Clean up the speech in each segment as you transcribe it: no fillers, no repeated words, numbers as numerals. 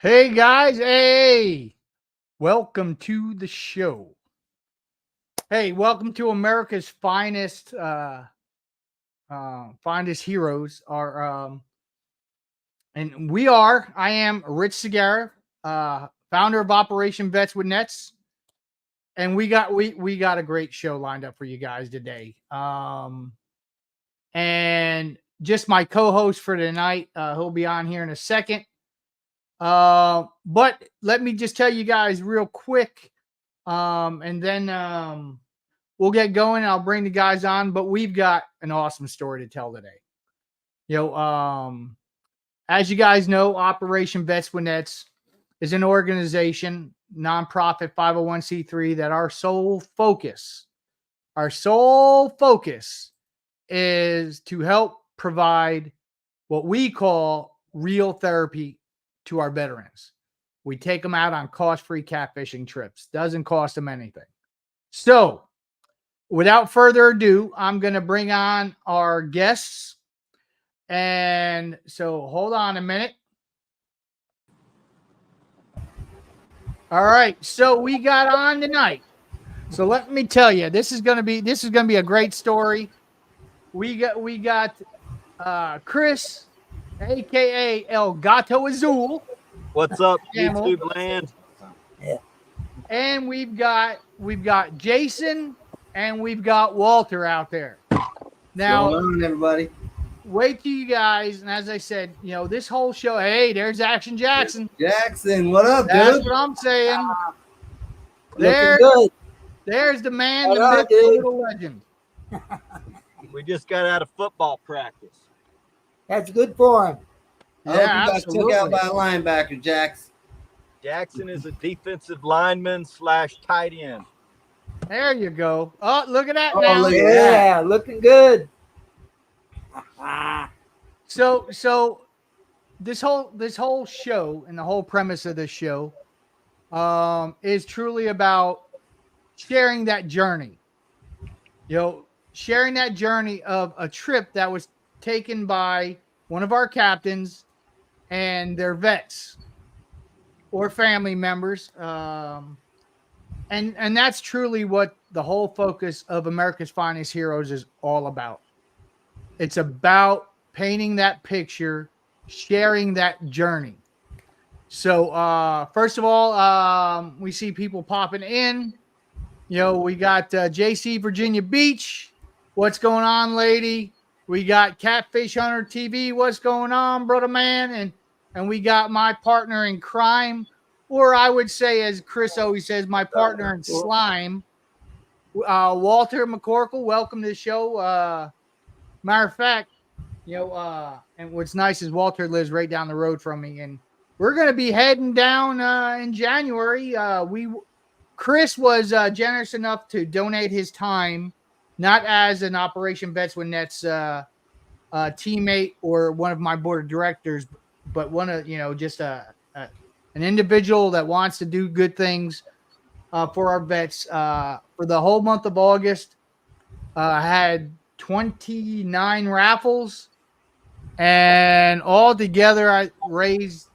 Hey guys, hey, welcome to the show. Hey, welcome to America's finest heroes. I am Rich Segarra, founder of Operation Vets with Nets, and we got a great show lined up for you guys today. And just my co-host for tonight, he'll be on here in a second. But let me just tell you guys real quick, and then we'll get going. I'll bring the guys on, but we've got an awesome story to tell today. As you guys know, Operation Vets with Nets is an organization, nonprofit 501c3, that our sole focus is to help provide what we call real therapy to our veterans. We take them out on cost-free catfishing trips. Doesn't cost them anything. So, without further ado, I'm going to bring on our guests. And so, hold on a minute. All right. So, we got on tonight. So, let me tell you, this is going to be a great story. We got Chris, aka El Gato Azul. What's up, Gammill. YouTube land? And we've got Jason and we've got Walter out there. Now, what's going on, everybody? Wait till you guys, and as I said, this whole show. Hey, there's Action Jackson. Jackson, what up, That's dude? what I'm saying. Looking good. There's the man, What the up, myth, the dude? little legend. We just got out of football practice. That's good for him. I hope you got absolutely. took out by a linebacker, Jax. Jackson is a defensive lineman / tight end. There you go. Oh, look at that Oh, now. look at Yeah, looking good. So this whole show and the whole premise of this show is truly about sharing that journey. Sharing that journey of a trip that was taken by one of our captains and their vets or family members. And that's truly what the whole focus of America's Finest Heroes is all about. It's about painting that picture, sharing that journey. So, first of all, we see people popping in. We got JC Virginia Beach. What's going on, lady? We got Catfish Hunter TV. What's going on, brother man? And we got my partner in crime, or I would say, as Chris always says, my partner in slime, Walter McCorkle. Welcome to the show. Matter of fact, and what's nice is Walter lives right down the road from me, and we're going to be heading down in January. Chris was generous enough to donate his time, not as an Operation Vets with Nets teammate or one of my board of directors, but one of just an individual that wants to do good things for our vets. For the whole month of August, had 29 raffles, and all together I raised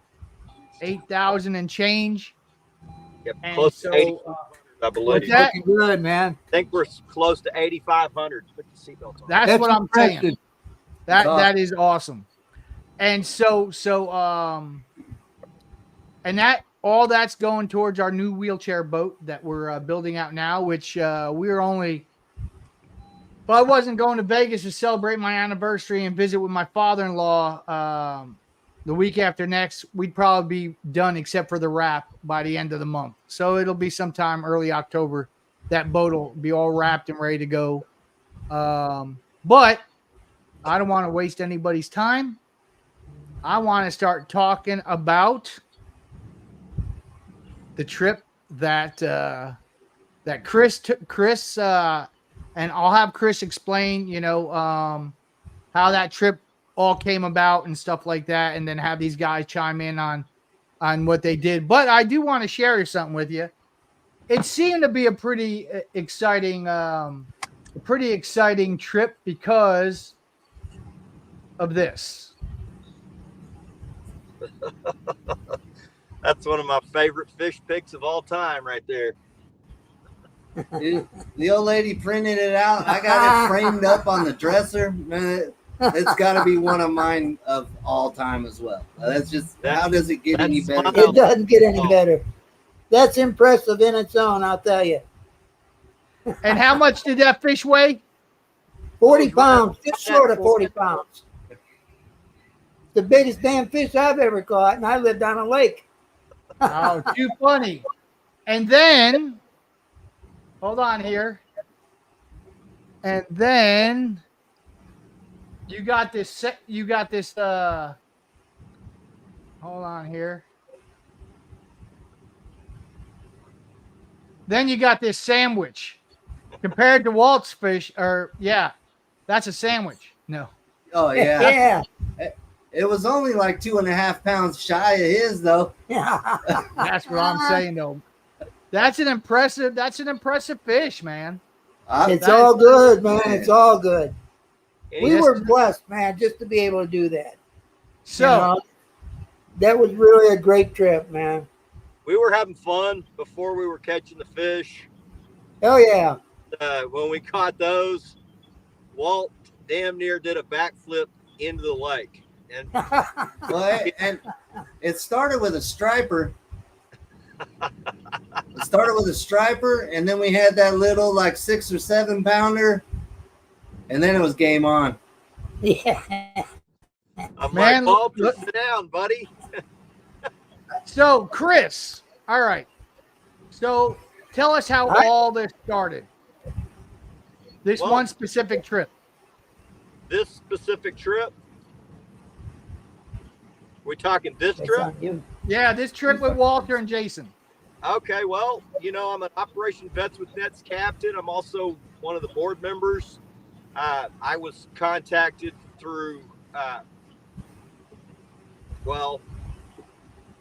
8,000 and change. Yep, And close so, to 8,500, I believe. what's that? Looking good, man. I think we're close to 8,500. Put the seatbelts on. That's what I'm saying. impressive. That is awesome. And so and that all that's going towards our new wheelchair boat that we're building out now, which we're only. Well, I wasn't going to Vegas to celebrate my anniversary and visit with my father-in-law the week after next. We'd probably be done except for the wrap by the end of the month. So it'll be sometime early October. That boat will be all wrapped and ready to go. But I don't want to waste anybody's time. I want to start talking about the trip that Chris took. And I'll have Chris explain, how that trip all came about and stuff like that, and then have these guys chime in on what they did. But I do want to share something with you. It seemed to be a pretty exciting trip because of this. That's one of my favorite fish pics of all time, right there. Dude, the old lady printed it out. I got it framed up on the dresser. Man, it's got to be one of mine of all time as well. That's just, how does it get any better? It doesn't get any better. That's impressive in its own, I'll tell you. And how much did that fish weigh? 40 pounds, just short of 40 pounds. The biggest damn fish I've ever caught, and I lived on a lake. Oh, too funny. And then, hold on here. And then you got this, hold on here. Then you got this sandwich compared to Walt's fish, or yeah, that's a sandwich. No. Oh, yeah. Yeah. It was only like 2.5 pounds shy of his, though. That's what I'm saying, though. That's an impressive fish, man. It's all good, man. It's all good. We Yes. were blessed, man, just to be able to do that. So, You know, that was really a great trip, man. We were having fun before we were catching the fish. Oh, yeah. When we caught those, Walt damn near did a backflip into the lake. And Well, and it started with a striper. And then we had that little like 6 or 7 pounder, and then it was game on. Yeah. I'm Man, like, Walt, look- sit down, buddy. so Chris, all right. So tell us how all this started. This Well- one specific trip. This specific trip, we talking this That's trip? on you. Yeah, this trip with Walter and Jason. Okay, well, I'm an Operation Vets with Nets captain. I'm also one of the board members. I was contacted through,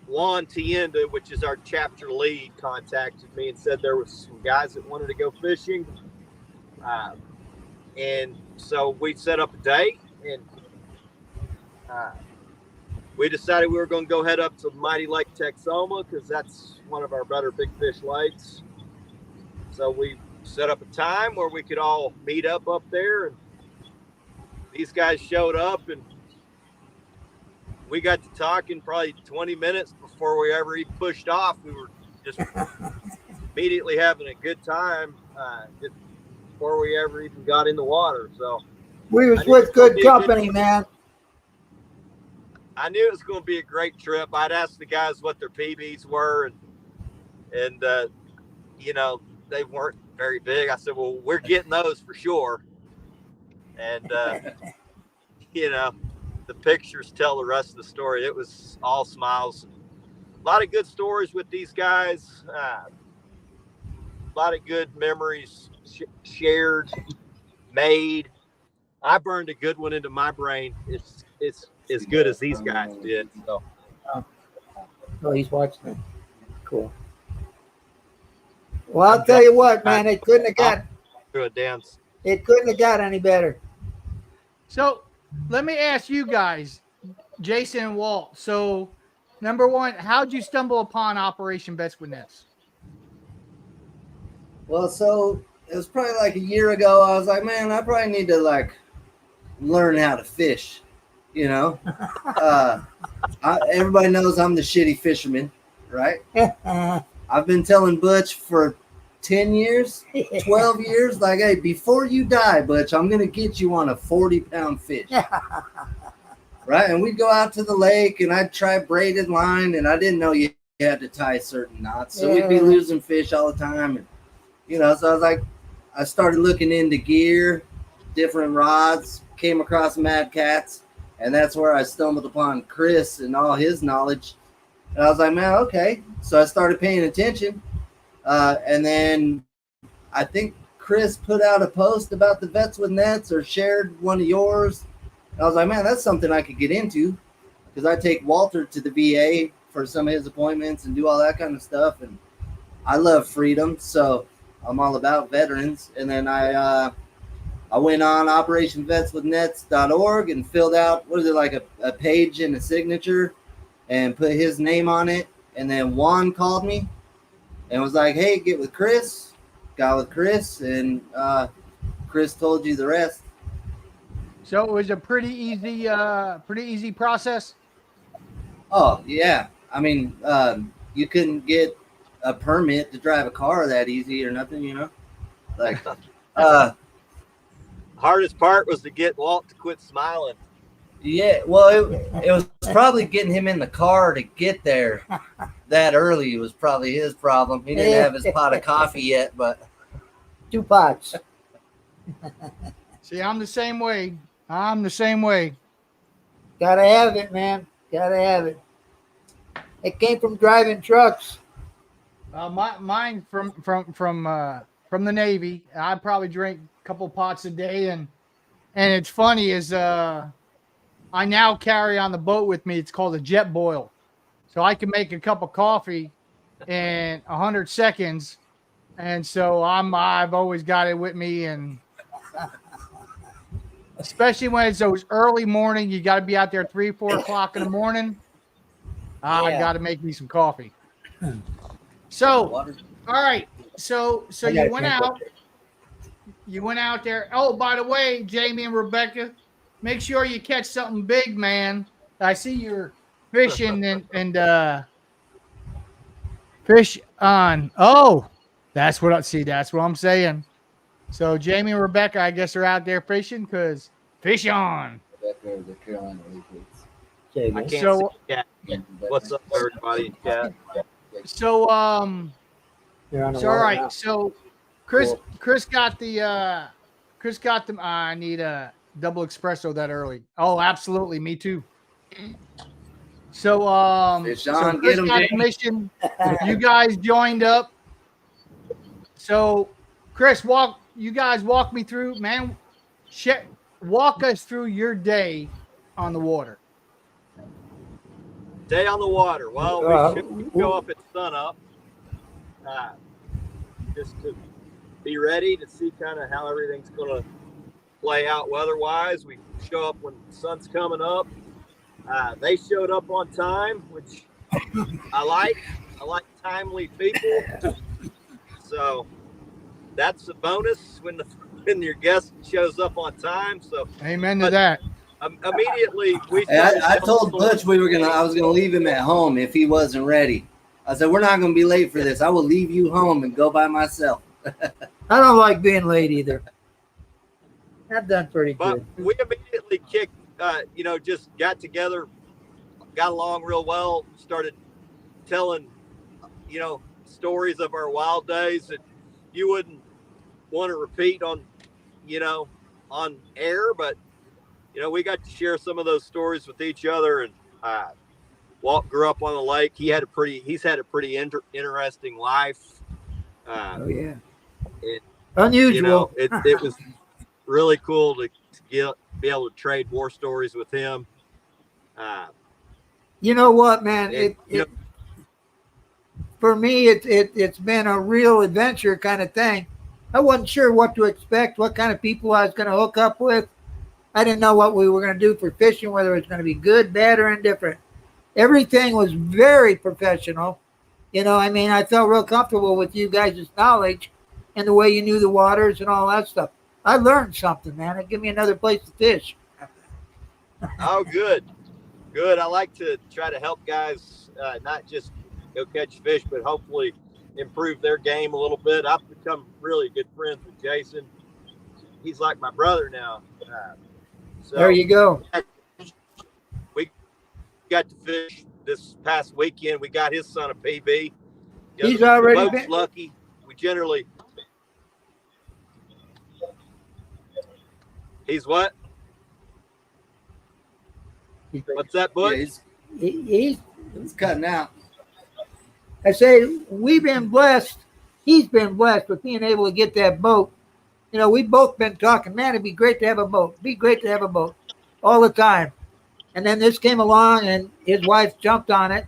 Juan Tienda, which is our chapter lead, contacted me and said there was some guys that wanted to go fishing. And so we set up a date, and we decided we were going to go head up to Mighty Lake Texoma because that's one of our better big fish lakes. So we set up a time where we could all meet up there, and these guys showed up, and we got to talking probably 20 minutes before we ever even pushed off. We were just immediately having a good time just before we ever even got in the water. So We was with good company, man. I knew it was going to be a great trip. I'd asked the guys what their PBs were, and they weren't very big. I said, well, we're getting those for sure. And, the pictures tell the rest of the story. It was all smiles. A lot of good stories with these guys. A lot of good memories shared, made. I burned a good one into my brain. It's as good as these guys did. So Oh, he's watching it. Cool. Well, I'll tell you what, man, it couldn't have got any better. So let me ask you guys, Jason and Walt. So, number one, how'd you stumble upon Operation Vets with Nets? Well, so it was probably like a year ago. I was like, man, I probably need to learn how to fish. Everybody knows I'm the shitty fisherman, right? I've been telling Butch for 10 years, 12 years, like, hey, before you die, Butch, I'm going to get you on a 40-pound fish. Right? And we'd go out to the lake, and I'd try braided line, and I didn't know you had to tie certain knots. So we'd be losing fish all the time. And, so I was like, I started looking into gear, different rods, came across Mad Cats, and that's where I stumbled upon Chris and all his knowledge. And I was like, man, okay. So I started paying attention. And then I think Chris put out a post about the Vets with Nets or shared one of yours. And I was like, man, that's something I could get into because I take Walter to the VA for some of his appointments and do all that kind of stuff. And I love freedom. So I'm all about veterans. And then I went on operationvetswithnets.org and filled out, a page and a signature and put his name on it. And then Juan called me and was like, hey, get with Chris. Got with Chris, and Chris told you the rest. So it was a pretty easy process. Oh, yeah. I mean, you couldn't get a permit to drive a car that easy or nothing, you know? Like, hardest part was to get Walt to quit smiling. yeah, well, it was probably getting him in the car to get there that early was probably his problem. He didn't have his pot of coffee yet, but 2 pots. See, I'm the same way. Gotta have it, man. Gotta have it. It came from driving trucks. Mine from the Navy. I probably drink a couple pots a day, and it's funny is I now carry on the boat with me. It's called a jet boil, so I can make a cup of coffee in 100 seconds, and so I've always got it with me, and especially when it's those early morning, you got to be out there 3-4 o'clock in the morning. I got to make me some coffee. So, all right. So you went out. You went out there. Oh, by the way, Jamie and Rebecca, make sure you catch something big, man. I see you're fishing and fish on. Oh, that's what I'm saying. So Jamie and Rebecca, I guess, are out there fishing because fish on. I can't see Cat. What's up, everybody in chat? So You're on the so all water right. now. So Chris got the I need a double espresso that early. Oh, absolutely, me too. So Fish so on, Chris get 'em, got Jamie. permission. You guys joined up. So Chris, you guys walk me through, man. Walk us through your day on the water. Day on the water. Well, we go up at sunup, just to be ready to see kind of how everything's going to play out weather-wise. We show up when the sun's coming up. They showed up on time, which I like. I like timely people. So that's a bonus when your guest shows up on time. So Amen to that. Immediately we. I told Butch I was gonna leave him at home if he wasn't ready. I said, we're not gonna be late for this. I will leave you home and go by myself. I don't like being late either. I've done pretty But good. we immediately kicked, just got together, got along real well, started telling, stories of our wild days that you wouldn't want to repeat on air, but we got to share some of those stories with each other. And Walt grew up on the lake. He's had a pretty interesting life. Oh yeah, It, unusual. it was really cool to be able to trade war stories with him. You know what, man? For me, it's been a real adventure kind of thing. I wasn't sure what to expect, what kind of people I was going to hook up with. I didn't know what we were going to do for fishing, whether it was going to be good, bad, or indifferent. Everything was very professional. I felt real comfortable with you guys' knowledge and the way you knew the waters and all that stuff. I learned something, man. It gave me another place to fish. Oh, good. I like to try to help guys not just go catch fish, but hopefully improve their game a little bit. I've become really good friends with Jason. He's like my brother now. So There you go. We got to fish this past weekend. We got his son a PB. He's already boat's been lucky. We generally. He's what? What's that, Butch? Yeah, he's cutting out. I say we've been blessed. He's been blessed with being able to get that boat. We've both been talking, man, it'd be great to have a boat. It'd be great to have a boat all the time. And then this came along and his wife jumped on it,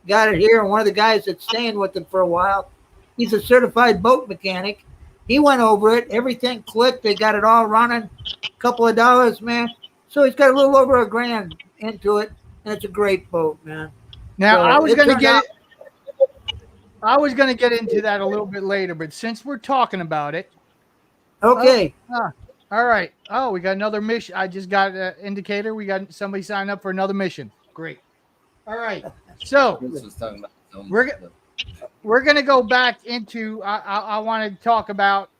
got it here. And one of the guys that's staying with him for a while, he's a certified boat mechanic. He went over it. Everything clicked. They got it all running. A couple of dollars, man. So he's got a little over $1,000 into it. And it's a great boat, man. Now So I was it going to turned get out- it. I was going to get into that a little bit later, but since we're talking about it, Okay. all right. Oh, we got another mission. I just got an indicator. We got somebody signed up for another mission. Great. All right. So Chris was talking about we're going to go back into. I want to talk about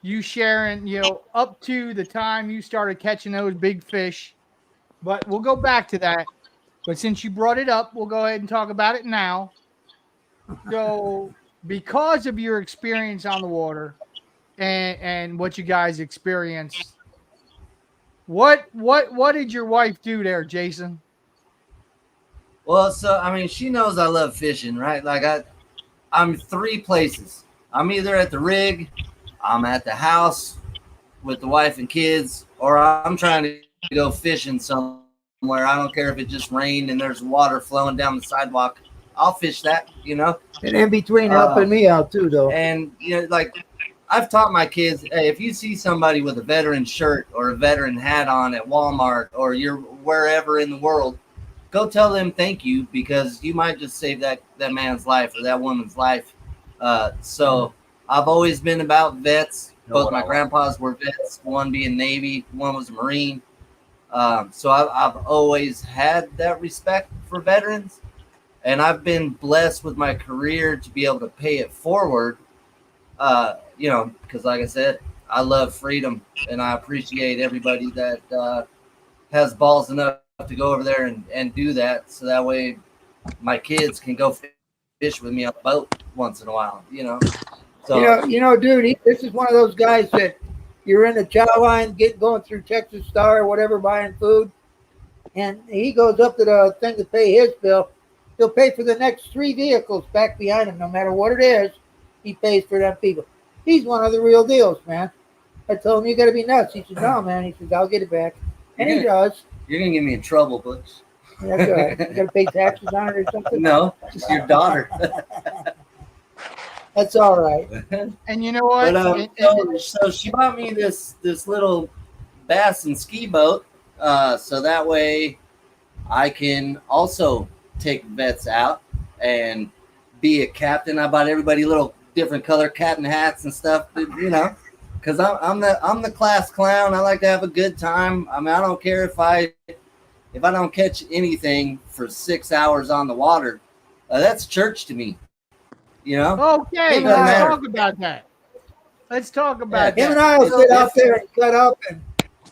you sharing, up to the time you started catching those big fish. But we'll go back to that. But since you brought it up, we'll go ahead and talk about it now. So, because of your experience on the water and what you guys experienced, what did your wife do there, Jason? Well, so I mean, she knows I love fishing, right? Like I'm three places. I'm either at the rig, I'm at the house with the wife and kids, or I'm trying to go fishing somewhere. I don't care if it just rained and there's water flowing down the sidewalk. I'll fish that, And in between helping me out too, though. And like I've taught my kids, hey, if you see somebody with a veteran shirt or a veteran hat on at Walmart or you're wherever in the world, go tell them thank you, because you might just save that man's life or that woman's life. So I've always been about vets. Both my grandpas were vets, one being Navy, one was a Marine. So I've always had that respect for veterans, and I've been blessed with my career to be able to pay it forward. Because like I said, I love freedom, and I appreciate everybody that has balls enough to go over there and do that. So that way my kids can go fish with me on the boat once in a while, So, Dude, this is one of those guys that you're in the chow line, going through Texas Star or whatever, buying food, and he goes up to the thing to pay his bill. He'll pay for the next 3 vehicles back behind him, no matter what it is. He pays for them people. He's one of the real deals, man. I told him, you got to be nuts. He said, no, man. He says, I'll get it back. And he does. You're going to get me in trouble, Butch. That's all right. You got to pay taxes on it or something? No, just your daughter. That's all right. And you know what? But, so she bought me this little bass and ski boat, so that way I can also take vets out and be a captain. I bought everybody little different color captain hats and stuff, because I'm the class clown. I like to have a good time. I mean, I don't care if I don't catch anything for 6 hours on the water. That's church to me. Okay, let's talk about that. Let's talk about that. Him and I will sit out there and cut up, and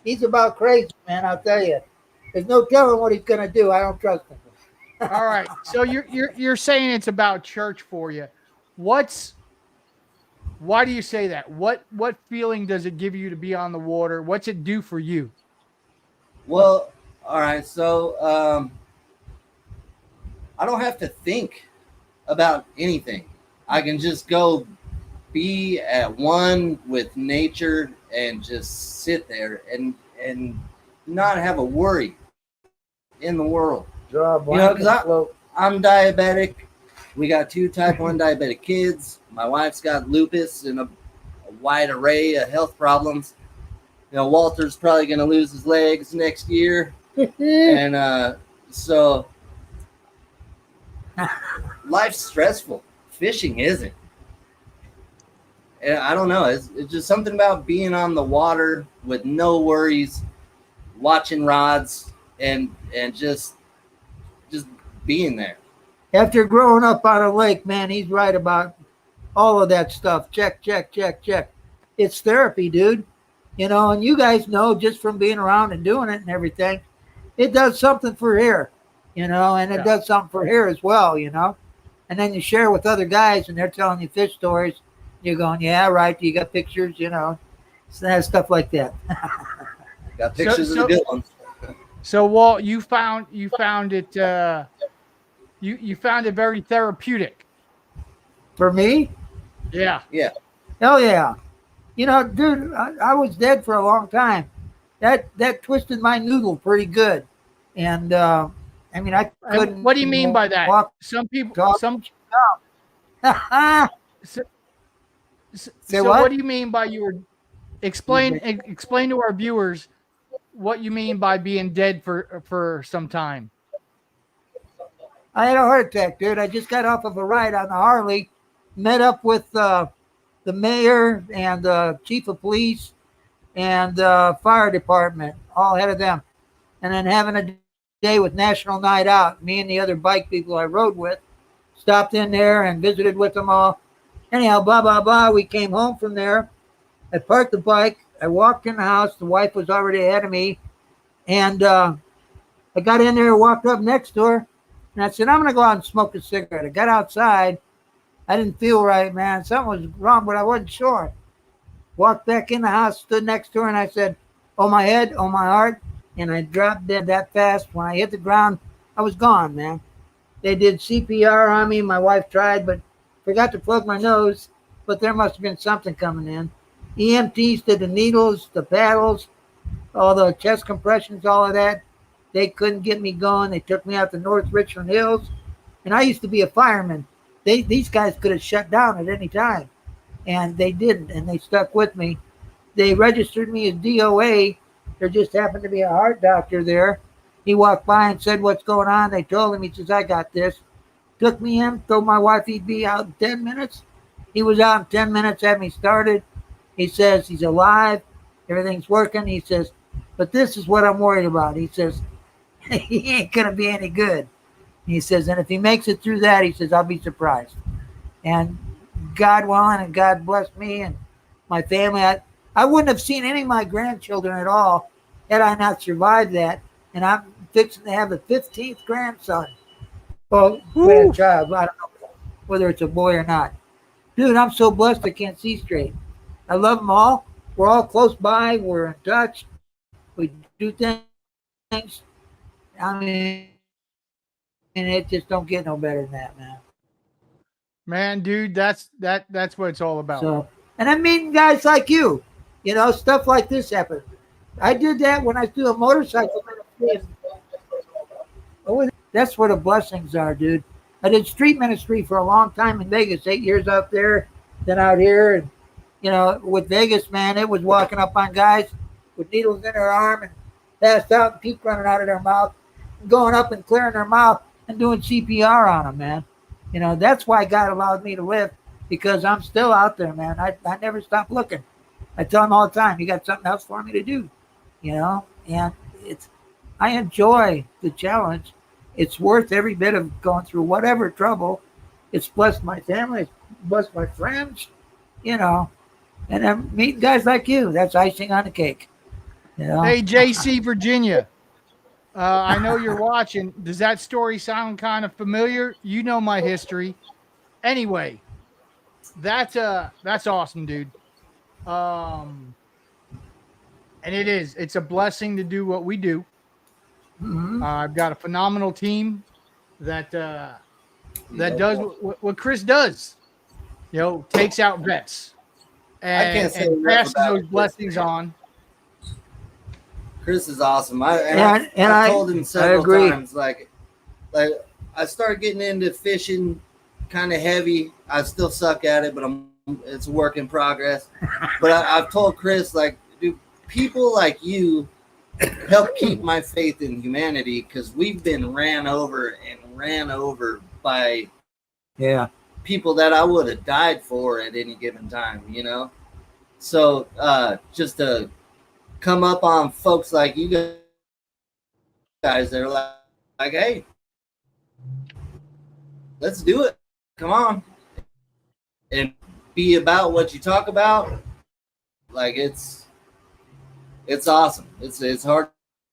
he's about crazy, man. I'll tell you. There's no telling what he's going to do. I don't trust him. All right. So you're saying it's about church for you. Why do you say that? What feeling does it give you to be on the water? What's it do for you? Well, all right. So I don't have to think about anything. I can just go be at one with nature and just sit there and not have a worry in the world. Because I'm diabetic. We got 2 type 1 diabetic kids. My wife's got lupus and a wide array of health problems. Walter's probably going to lose his legs next year. And so life's stressful. Fishing isn't. And I don't know. It's just something about being on the water with no worries, watching rods, and just being there. After growing up on a lake, man, he's right about all of that stuff. Check. It's therapy, dude. And you guys know just from being around and doing it and everything, it does something for here, and it does something for here as well, And then you share with other guys and they're telling you fish stories. You're going, yeah, right. You got pictures, so stuff like that. Got pictures of the good ones. So Walt, you found it you found it very therapeutic. For me? Yeah. Yeah. Hell yeah. Dude, I was dead for a long time. That twisted my noodle pretty good. And I couldn't. What do you mean by that? Some people So what do you mean by you were explain to our viewers what you mean by being dead for some time? I had a heart attack, dude. I just got off of a ride on the Harley met up with the mayor and the chief of police and fire department, all ahead of them. And then having a day with National Night Out, me and the other bike people I rode with, stopped in there and visited with them all. Anyhow, blah, blah, blah. We came home from there. I parked the bike. I walked in the house. The wife was already ahead of me. And I got in there, walked up next to her, and I said, I'm going to go out and smoke a cigarette. I got outside. I didn't feel right, man. Something was wrong, but I wasn't sure. Walked back in the house, stood next to her, and I said, oh, my head, oh, my heart. And I dropped dead that fast. When I hit the ground, I was gone, man. They did CPR on me. My wife tried, but forgot to plug my nose. But there must have been something coming in. EMTs did the needles, the paddles, all the chest compressions, all of that. They couldn't get me going. They took me out to North Richland Hills. And I used to be a fireman. These guys could have shut down at any time. And they didn't, and they stuck with me. They registered me as DOA. There just happened to be a heart doctor there. He walked by and said, what's going on? They told him. He says, I got this. Took me in, told my wife he'd be out in 10 minutes. He was out in 10 minutes, had me started. He says he's alive. Everything's working. He says, but this is what I'm worried about. He says, he ain't going to be any good. He says, and if he makes it through that, he says, I'll be surprised. And God willing, and God blessed me and my family. I wouldn't have seen any of my grandchildren at all had I not survived that. And I'm fixing to have the 15th grandson. Well, grandchild. I don't know whether it's a boy or not. Dude, I'm so blessed I can't see straight. I love them all. We're all close by. We're in touch. We do things. I mean, and it just don't get no better than that, man. Man, dude, that's what it's all about. So, and I'm meeting guys like you. You know, stuff like this happens. I did that when I was doing motorcycle ministry. That's where the blessings are, dude. I did street ministry for a long time in Vegas, 8 years out there, then out here. And, you know, with Vegas, man, it was walking up on guys with needles in their arm and passed out and puke running out of their mouth, going up and clearing their mouth and doing CPR on them, man. You know, that's why God allowed me to live, because I'm still out there, man. I never stop looking. I tell them all the time, you got something else for me to do, you know? And I enjoy the challenge. It's worth every bit of going through whatever trouble. It's blessed my family. It's blessed my friends, you know. And I'm meeting guys like you. That's icing on the cake. You know? Hey, JC, Virginia. I know you're watching. Does that story sound kind of familiar? You know my history. Anyway, that's awesome, dude. And it's a blessing to do what we do. Mm-hmm. I've got a phenomenal team that does what Chris does. You know, takes out vets and passes those blessings on. Chris is awesome. I told him several times, like I started getting into fishing kind of heavy. I still suck at it, but it's a work in progress. But I've told Chris, like, dude, people like you help keep my faith in humanity, because we've been ran over by people that I would have died for at any given time, you know? So just to come up on folks like you guys that are like, hey, let's do it. Come on. And be about what you talk about. Like, it's awesome. It's hard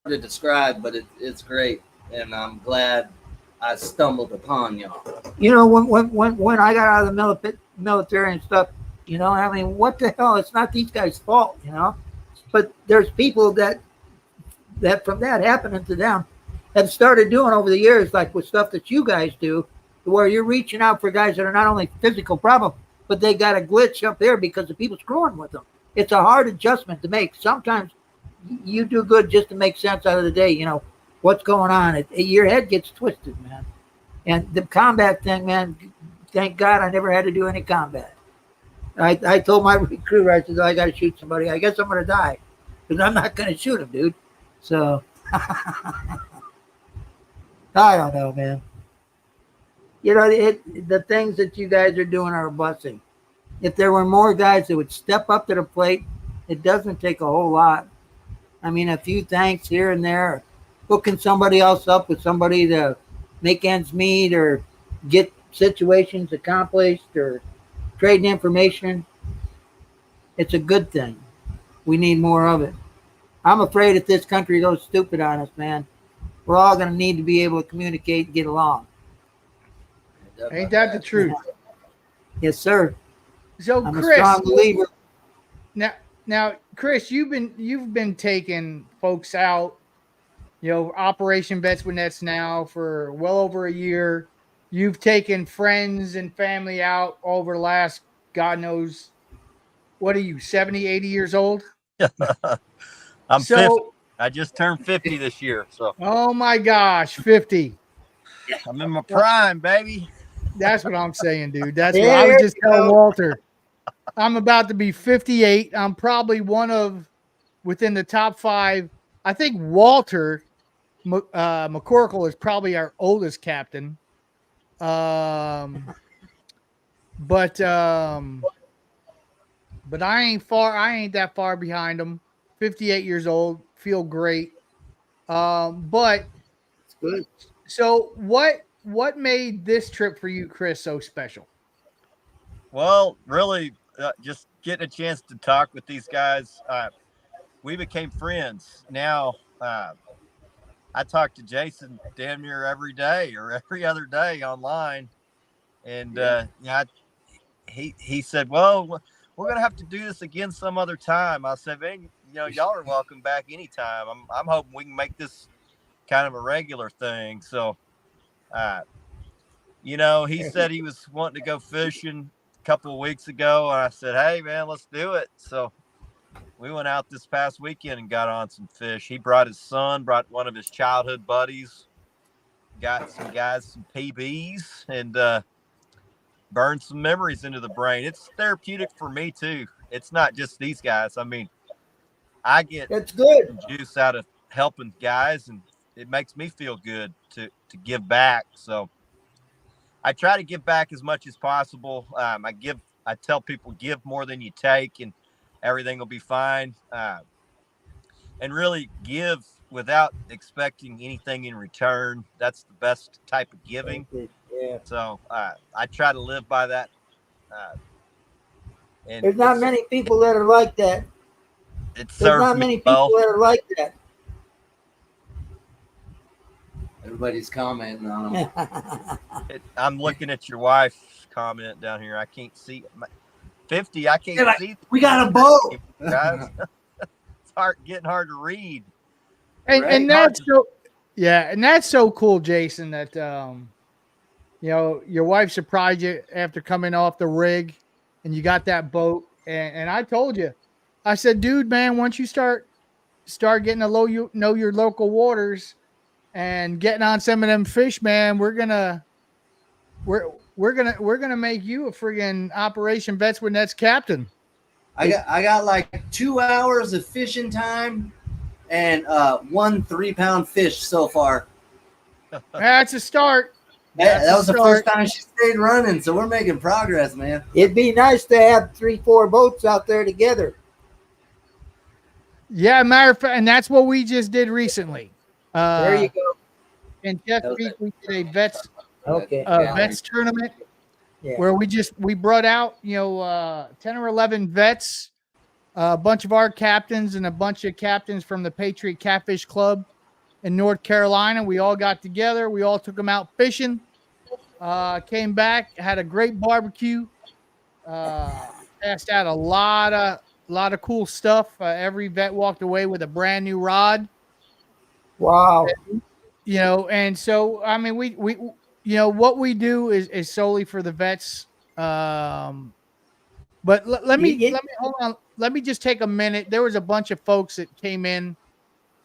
to describe, but it's great. And I'm glad I stumbled upon y'all. You know, when I got out of the military and stuff, you know, I mean, what the hell? It's not these guys' fault, you know? But there's people that from that happening to them have started doing over the years, like with stuff that you guys do, where you're reaching out for guys that are not only physical problem, but they got a glitch up there because the people screwing with them. It's a hard adjustment to make. Sometimes you do good just to make sense out of the day. You know, what's going on? Your head gets twisted, man. And the combat thing, man, thank God I never had to do any combat. I told my recruiter, I said, I got to shoot somebody. I guess I'm going to die because I'm not going to shoot him, dude. So, I don't know, man. the things that you guys are doing are a blessing. If there were more guys that would step up to the plate, it doesn't take a whole lot. I mean, a few thanks here and there, hooking somebody else up with somebody to make ends meet or get situations accomplished or trading information. It's a good thing. We need more of it. I'm afraid if this country goes stupid on us, man, we're all going to need to be able to communicate and get along. Ain't that the truth? Yes, sir. So, I'm Chris, a strong believer. Now, Chris, you've been taking folks out, Operation Vets with Nets now for well over a year. You've taken friends and family out over the last, God knows, what are you, 70, 80 years old? I'm 50. I just turned 50 this year. So. Oh my gosh, 50. I'm in my prime, baby. That's what I'm saying, dude. That's what I was just telling Walter. I'm about to be 58. I'm probably one of within the top 5. I think Walter McCorkle is probably our oldest captain. But I ain't that far behind him. 58 years old, feel great. But it's good. So what made this trip for you, Chris, so special? Well, really, just getting a chance to talk with these guys. We became friends. Now, I talk to Jason damn near every day or every other day online. And he said, well, we're going to have to do this again some other time. I said, man, y'all are welcome back anytime. I'm hoping we can make this kind of a regular thing. So, he said he was wanting to go fishing a couple of weeks ago. And I said, hey, man, let's do it. So we went out this past weekend and got on some fish. He brought his son, brought one of his childhood buddies, got some guys, some PBs, and burned some memories into the brain. It's therapeutic for me, too. It's not just these guys. I mean, I get that's good juice out of helping guys, and it makes me feel good to give back. So I try to give back as much as possible. I tell people, give more than you take, and everything will be fine. And really give without expecting anything in return. That's the best type of giving. Yeah. So I try to live by that. And there's not many people that are like that. There's not many people that are like that. Everybody's commenting on them. I'm looking at your wife's comment down here. I can't see 50. I can't see. We got a boat, guys. It's getting hard to read. And that's so, and that's so cool, Jason. That your wife surprised you after coming off the rig, and you got that boat. And I told you, I said, dude, man, once you start getting to know your local waters and getting on some of them fish, man, we're gonna make you a friggin' Operation Vets with Nets captain. I got like 2 hours of fishing time and 1 3-pound fish so far. That's a start. That was the first time she stayed running, so we're making progress, man. It'd be nice to have 3-4 boats out there together. Yeah, matter of fact, and that's what we just did recently. There you go. In Chesapeake, we did a vets tournament where we brought out 10 or 11 vets, a bunch of our captains and a bunch of captains from the Patriot Catfish Club in North Carolina. We all got together. We all took them out fishing. Came back, had a great barbecue. Passed out a lot of cool stuff. Every vet walked away with a brand new rod. Wow. And so I mean, we what we do is solely for the vets. But let me hold on. Let me just take a minute. There was a bunch of folks that came in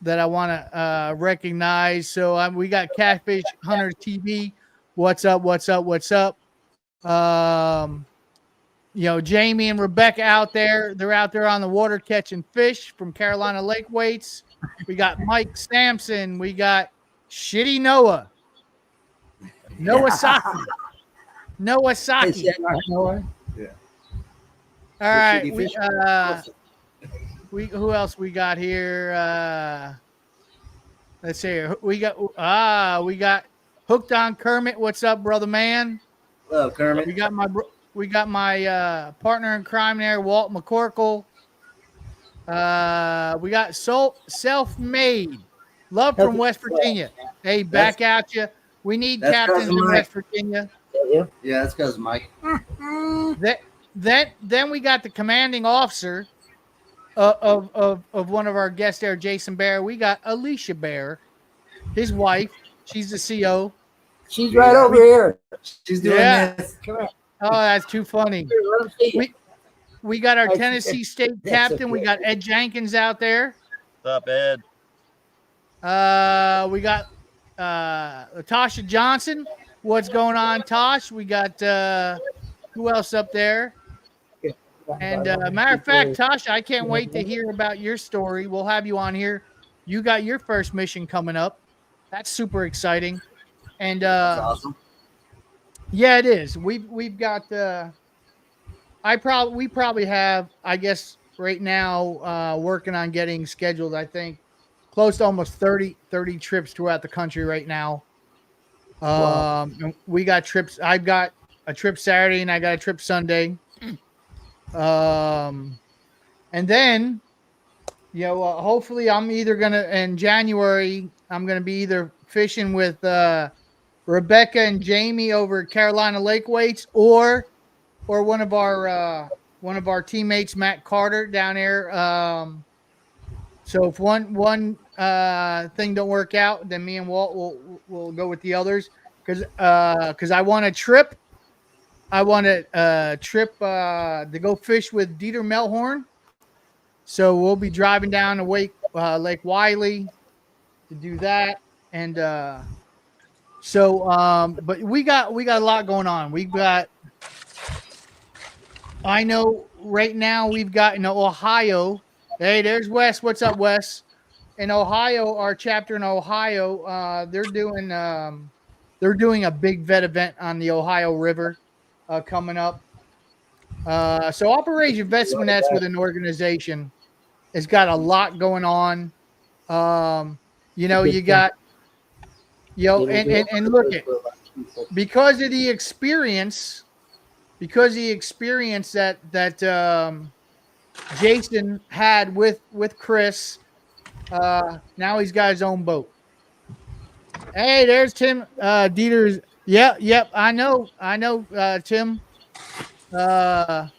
that I want to recognize. So we got Catfish Hunter TV. What's up? Jamie and Rebecca out there. They're out there on the water catching fish from Carolina Lake Weights. We got Mike Sampson. We got Shitty Noah Saki. Noah They Saki. said, Noah. All right. Shitty fisherman. Who else we got here? Let's see here. We got Hooked on Kermit. What's up, brother man? Hello, Kermit. We got my partner in crime there, Walt McCorkle. We got Self-Made. Love from West Virginia. Hey, back at you. We need That's captains cousin in Mike. West Virginia. Yeah, that's because Mike. Then we got the commanding officer of one of our guests there, Jason Bear. We got Alicia Bear, his wife. She's the CO. She's right over here. She's doing Yeah. this. Come here. Oh, that's too funny. Here, let 'em see you. We got our That's- Tennessee State that's captain. We okay. got Ed Jenkins out there. What's up, Ed? We got Tasha Johnson. What's going on, Tosh? We got who else up there? And matter of fact, Tasha, I can't wait to hear about your story. We'll have you on here. You got your first mission coming up. That's super exciting. And That's awesome. yeah, it is. We've got we probably have, I guess right now, working on getting scheduled, I think close to almost 30 trips throughout the country right now. And we got trips. I've got a trip Saturday and I got a trip Sunday. And then, hopefully I'm either going to, in January, I'm going to be either fishing with Rebecca and Jamie over at Carolina Lake Weights or one of our teammates, Matt Carter, down there. So if one thing don't work out, then me and Walt will go with the others because I want a trip. I want a trip to go fish with Dieter Melhorn. So we'll be driving down to Lake Wiley to do that, and but we got a lot going on. I know right now we've got in Ohio. Hey, there's Wes. What's up, Wes? In Ohio, our chapter in Ohio, they're doing a big vet event on the Ohio River coming up. So Operation Vets with an organization has got a lot going on. You got and look at because of the experience that Jason had with Chris. Now he's got his own boat. Hey, there's Tim Dieter's. Yep. I know, Tim. But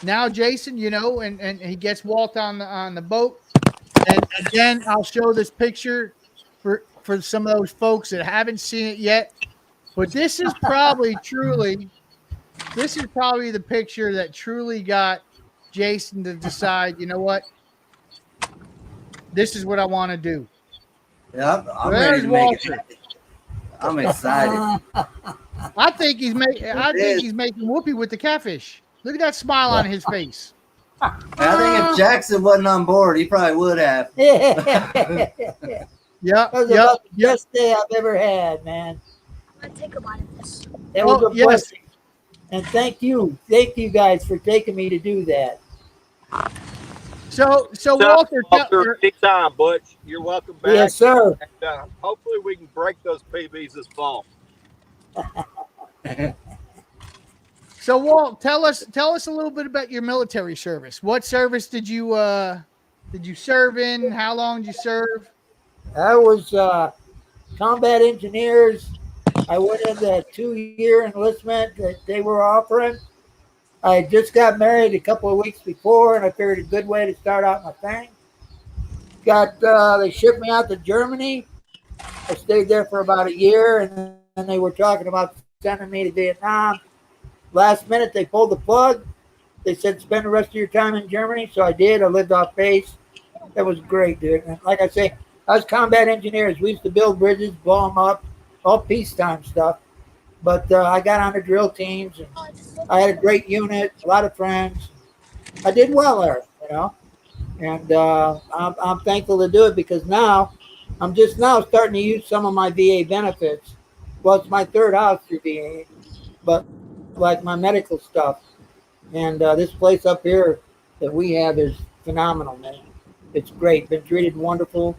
now Jason, and he gets Walt on the boat. And again, I'll show this picture for some of those folks that haven't seen it yet. But this is probably the picture that truly got Jason to decide, you know what? This is what I want to do. Yeah, I'm ready to make it happen. I'm excited. I think he's making whoopee with the catfish. Look at that smile on his face. I think if Jackson wasn't on board, he probably would have. That was about the best day I've ever had, man. I'm gonna take a bite of this. That was a blessing. And thank you guys for taking me to do that. So Walter, anytime, Butch. You're welcome back. Yes, sir. And, hopefully we can break those PBs this fall. So Walt, tell us a little bit about your military service. What service did you serve in? How long did you serve? I was combat engineers. I went into a 2-year enlistment that they were offering. I just got married a couple of weeks before, and I figured a good way to start out my thing. They shipped me out to Germany. I stayed there for about a year, and then they were talking about sending me to Vietnam. Last minute, they pulled the plug. They said, spend the rest of your time in Germany. So I did. I lived off base. That was great, dude. And like I say, I was combat engineers. We used to build bridges, blow them up, all peacetime stuff. But I got on the drill teams, and I had a great unit, a lot of friends. I did well there, and I'm thankful to do it because now I'm just now starting to use some of my VA benefits, well, it's my third house through VA, but like my medical stuff. And this place up here that we have is phenomenal, man. It's great. Been treated wonderful.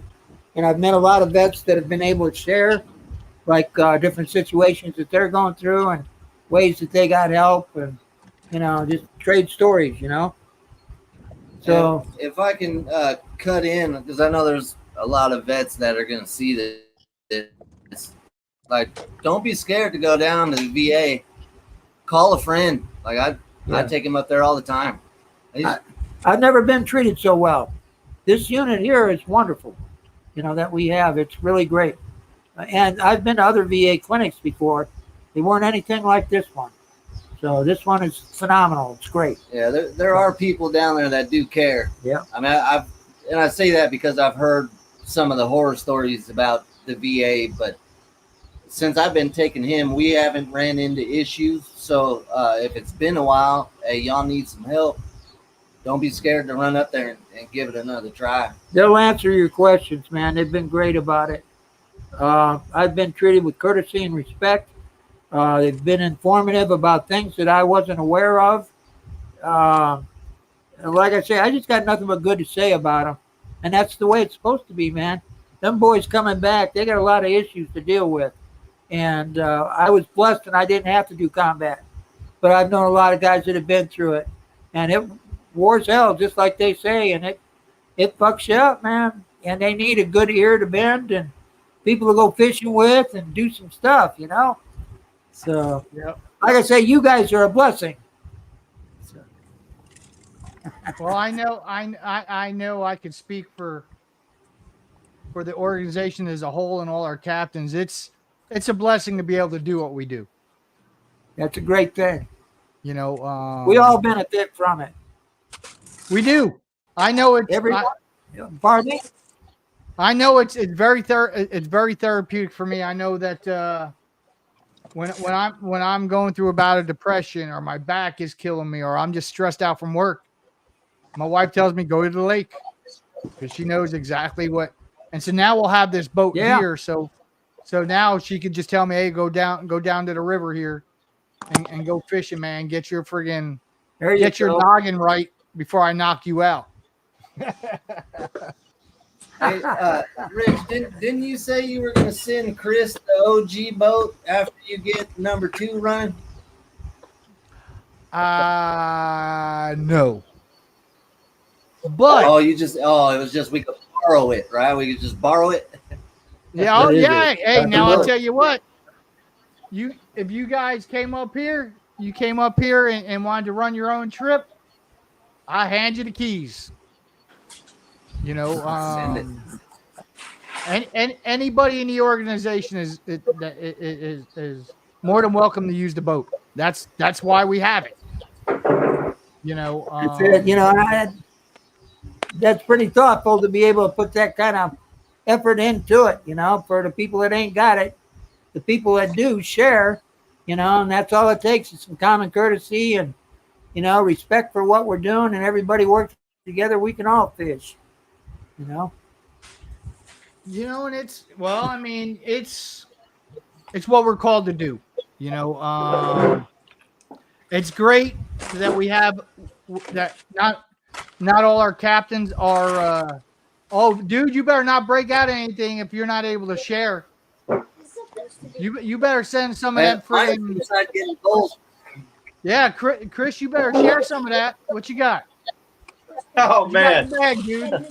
And I've met a lot of vets that have been able to share, like different situations that they're going through and ways that they got help and, just trade stories, So, And if I can cut in, because I know there's a lot of vets that are going to see this. Like, don't be scared to go down to the VA. Call a friend. Like I take him up there all the time. I've never been treated so well. This unit here is wonderful, that we have. It's really great. And I've been to other VA clinics before. They weren't anything like this one. So this one is phenomenal. It's great. Yeah, there are people down there that do care. Yeah. I mean, I say that because I've heard some of the horror stories about the VA, but since I've been taking him, we haven't ran into issues. So if it's been a while, hey, y'all need some help, don't be scared to run up there and give it another try. They'll answer your questions, man. They've been great about it. I've been treated with courtesy and respect. They've been informative about things that I wasn't aware of. And like I say, I just got nothing but good to say about them. And that's the way it's supposed to be, man. Them boys coming back, they got a lot of issues to deal with. And I was blessed and I didn't have to do combat. But I've known a lot of guys that have been through it. And it war's hell, just like they say. And it fucks you up, man. And they need a good ear to bend and people to go fishing with and do some stuff, So, like I say, you guys are a blessing. So. Well, I know I could speak for the organization as a whole and all our captains. It's a blessing to be able to do what we do. That's a great thing. We all benefit from it. We do. I know it's everyone. Pardon me? I know it's very therapeutic for me. I know that when I'm going through a bout of depression or my back is killing me or I'm just stressed out from work, my wife tells me go to the lake because she knows exactly what. And so now we'll have this boat here. So now she could just tell me, hey, go down to the river here and go fishing, man. Get your friggin' your noggin right before I knock you out. Hey, Rich, didn't you say you were going to send Chris the OG boat after you get number 2 running? No. But it was just we could borrow it, right? We could just borrow it. Yeah, oh yeah. Hey, now I'll tell you what. If you guys came up here and wanted to run your own trip, I hand you the keys. And anybody in the organization is more than welcome to use the boat. That's why we have it. That's it. That's pretty thoughtful to be able to put that kind of effort into it. For the people that ain't got it, the people that do share. And that's all it takes is some common courtesy and respect for what we're doing, and everybody works together. We can all fish. And it's what we're called to do. It's great that we have that. Not all our captains are. Oh, dude, you better not break out anything if you're not able to share. You better send some of that friggin'. Yeah, Chris, you better share some of that. What you got? Oh man, bag, dude.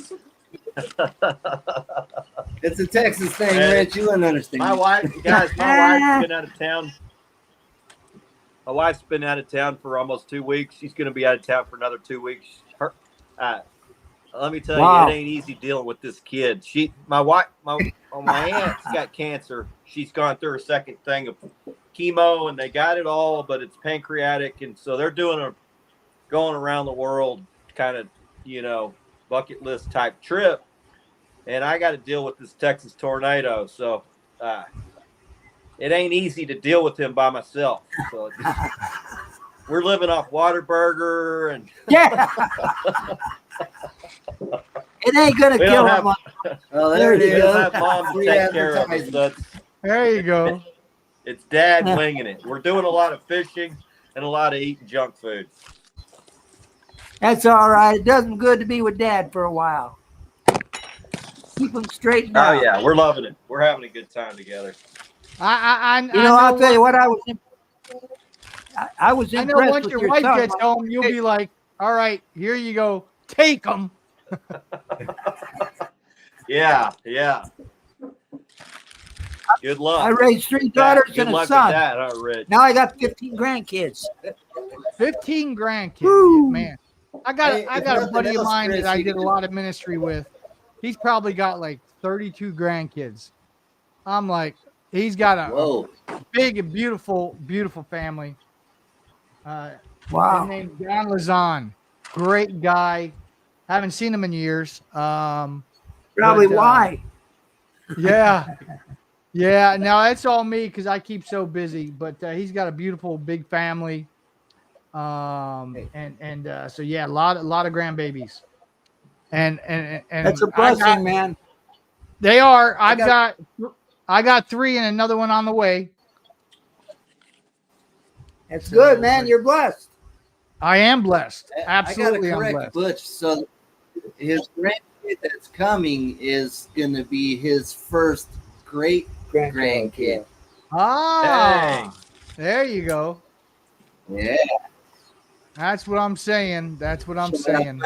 It's a Texas thing, Rich. You wouldn't understand. My wife's been out of town. My wife's been out of town for almost 2 weeks. She's going to be out of town for another 2 weeks. Let me tell you, it ain't easy dealing with this kid. My aunt's got cancer. She's gone through her second thing of chemo, and they got it all, but it's pancreatic, and so they're going around the world kind of, bucket list type trip, and I got to deal with this Texas tornado. So it ain't easy to deal with him by myself. So we're living off Whataburger and it ain't gonna kill him. Oh, there it is. We don't have mom to take care of us. There you go. It's Dad winging it. We're doing a lot of fishing and a lot of eating junk food. That's all right. It does him good to be with Dad for a while. Keep him straightened Oh out. yeah, we're loving it. We're having a good time together. I'll tell you what. I was I know impressed once with your your wife son. gets home, you'll be like, all right, here you go. Take them. Yeah. Good luck. I raised 3 daughters Good and a luck son. with that, huh, Rich? Now I got 15 grandkids. 15 grandkids. Woo. Man, I got Hey, a if nothing buddy of else, mine Chris, that I you did a can- lot of ministry with. He's probably got like 32 grandkids. I'm like, he's got a Whoa. big and beautiful family. His Wow. name's John Lazan. Great guy. Haven't seen him in years. Probably why. Yeah. Yeah. Now that's all me because I keep so busy. But he's got a beautiful big family. So yeah, a lot of grandbabies. And That's a blessing, man. They are. I got 3 and another one on the way. That's good, man. You're blessed. I am blessed. Absolutely, I I'm gotta blessed. correct Butch. So his grandkid that's coming is gonna be his first great grandkid. Ah, there you go. Yeah. That's what I'm saying. That's what I'm saying.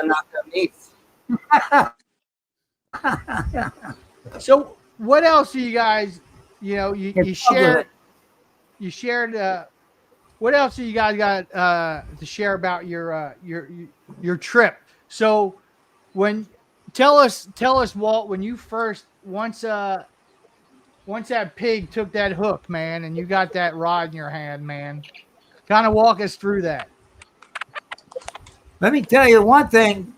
So, what else do you guys? You shared. You shared. What else do you guys got to share about your trip? So, tell us, Walt, when you first once that pig took that hook, man, and you got that rod in your hand, man. Kind of walk us through that. Let me tell you one thing.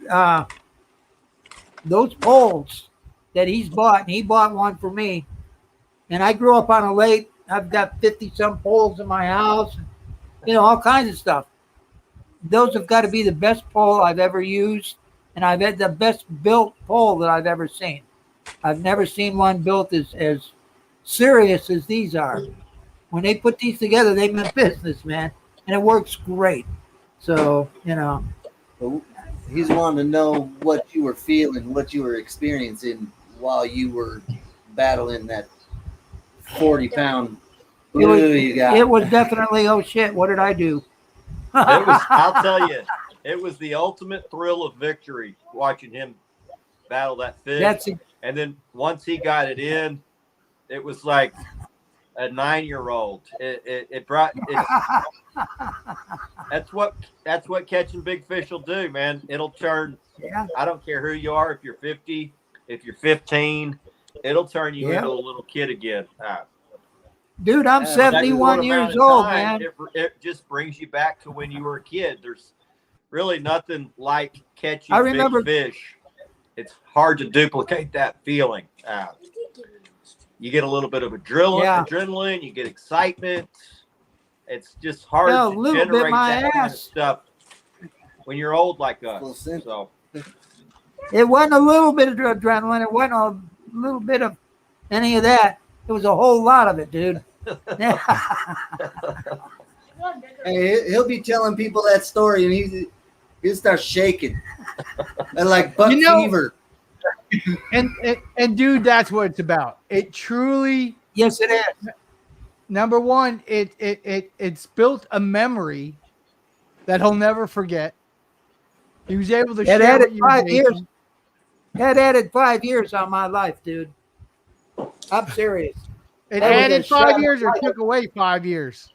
Those poles that he's bought, and he bought one for me. And I grew up on a lake. I've got 50-some poles in my house, all kinds of stuff. Those have got to be the best pole I've ever used, and I've had the best built pole that I've ever seen. I've never seen one built as serious as these are. When they put these together, they meant business, man, and it works great. So, He's wanting to know what you were feeling, what you were experiencing while you were battling that 40-pound It was definitely, oh shit, what did I do? I'll tell you, it was the ultimate thrill of victory watching him battle that fish. And then once he got it in, it was like a 9-year-old. That's what catching big fish will do, man. It'll turn. Yeah. I don't care who you are. If you're 50, if you're 15, it'll turn you into a little kid again. Dude, I'm 71 years old, man. It just brings you back to when you were a kid. There's really nothing like catching big fish. It's hard to duplicate that feeling. You get a little bit of adrenaline. You get excitement. It's just hard to generate that kind of stuff when you're old like us. So it wasn't a little bit of adrenaline. It wasn't a little bit of any of that. It was a whole lot of it, dude. Hey, he'll be telling people that story, and he'll start shaking, and like buck fever. And dude, that's what it's about. It truly, yes, it is. Number one, it's built a memory that he'll never forget. He was able to share added with 5 years. That added 5 years on my life, dude. I'm serious. It added 5 years or took away 5 years?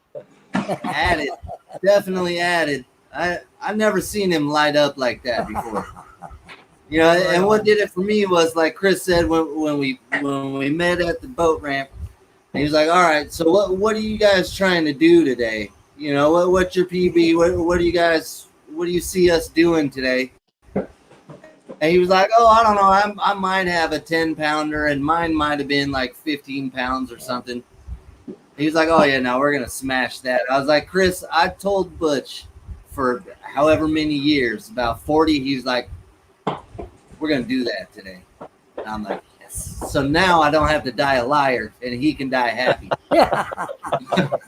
Added, definitely added. I've never seen him light up like that before. And what did it for me was, like Chris said, when we met at the boat ramp, he was like, "All right, so what are you guys trying to do today? What's your PB? What do you see us doing today?" And he was like, "Oh, I don't know. I might have a 10-pounder, and mine might have been like 15 pounds or something." He was like, "Oh yeah, no, we're gonna smash that." I was like, "Chris, I told Butch for however many years, about 40. He's like, we're gonna do that today." And I'm like, So now I don't have to die a liar, and he can die happy. Yeah.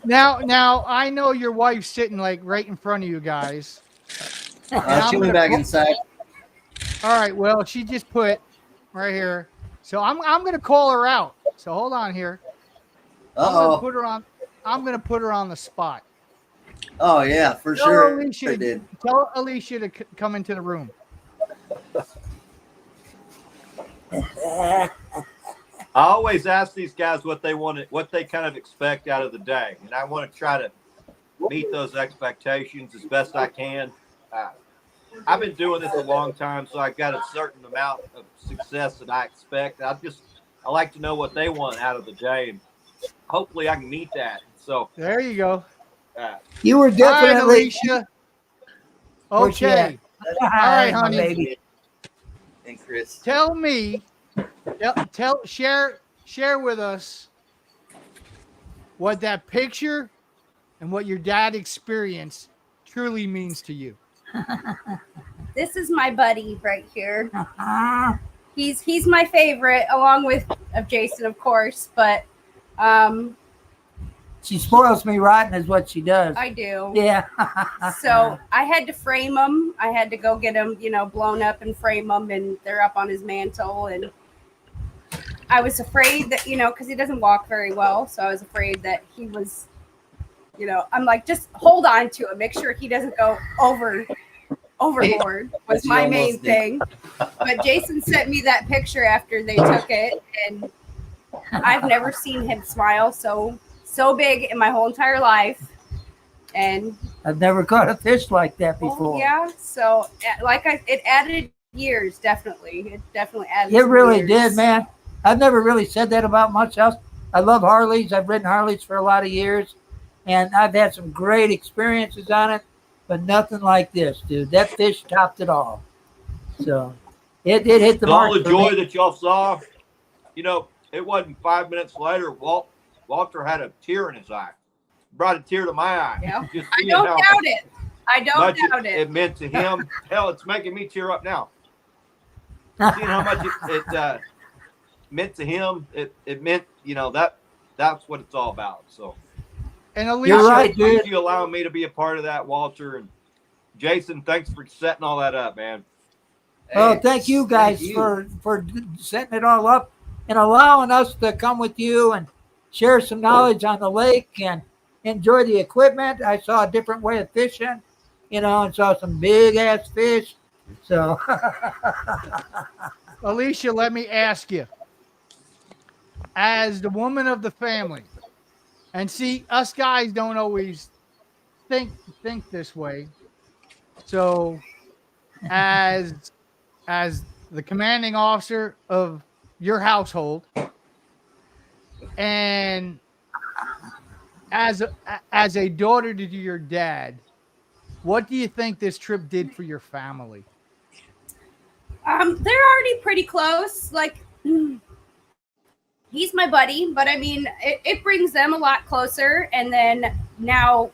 Now I know your wife's sitting like right in front of you guys. She went back inside. All right. Well, she just put right here. So I'm gonna call her out. So hold on here. I'm gonna Uh-oh. put her on. I'm gonna put her on the spot. Oh, yeah, for Tell sure. Alicia, It did. tell Alicia to come into the room. I always ask these guys what they want, what they kind of expect out of the day, and I want to try to meet those expectations as best I can. I've been doing this a long time, so I got a certain amount of success that I expect. I like to know what they want out of the day, and hopefully I can meet that. So There you go. You were All right, definitely. Alicia. Where's she at? Okay. All right, My honey. baby. And Chris. Tell me. Share with us what that picture and what your dad experienced truly means to you. This is my buddy right here. He's my favorite, along with Jason, of course. But She spoils me rotten, is what she does. I do. Yeah. So I had to frame them. I had to go get them, blown up and frame them, and they're up on his mantle. And I was afraid that, because he doesn't walk very well, so I was afraid that he was, I'm like, just hold on to him, make sure he doesn't go overboard was my main thing. But Jason sent me that picture after they took it, and I've never seen him smile so big in my whole entire life. And I've never caught a fish like that before. yeah, so it added years, definitely. It definitely added. It really years. did, man. I've never really said that about much else. I love Harleys. I've ridden Harleys for a lot of years, and I've had some great experiences on it, but nothing like this, dude. That fish topped it all. So it hit the mark. All the joy that y'all saw, it wasn't 5 minutes later. Walter had a tear in his eye. Brought a tear to my eye. Yeah. Just I seeing don't how doubt it. I don't much doubt it. it meant to him. Hell, it's making me tear up now. Seeing how much it meant to him, it meant, that's what it's all about. So, And Alicia, You're right, thank dude. you allowing me to be a part of that, Walter. And Jason, thanks for setting all that up, man. Oh, Hey, thank you guys for setting it all up and allowing us to come with you and share some knowledge on the lake and enjoy the equipment. I saw a different way of fishing, and saw some big ass fish. So Alicia, let me ask you, as the woman of the family, and see, us guys don't always think this way. So, as the commanding officer of your household, and as a daughter to your dad, what do you think this trip did for your family? They're already pretty close. Like, he's my buddy, but I mean, it brings them a lot closer. And then now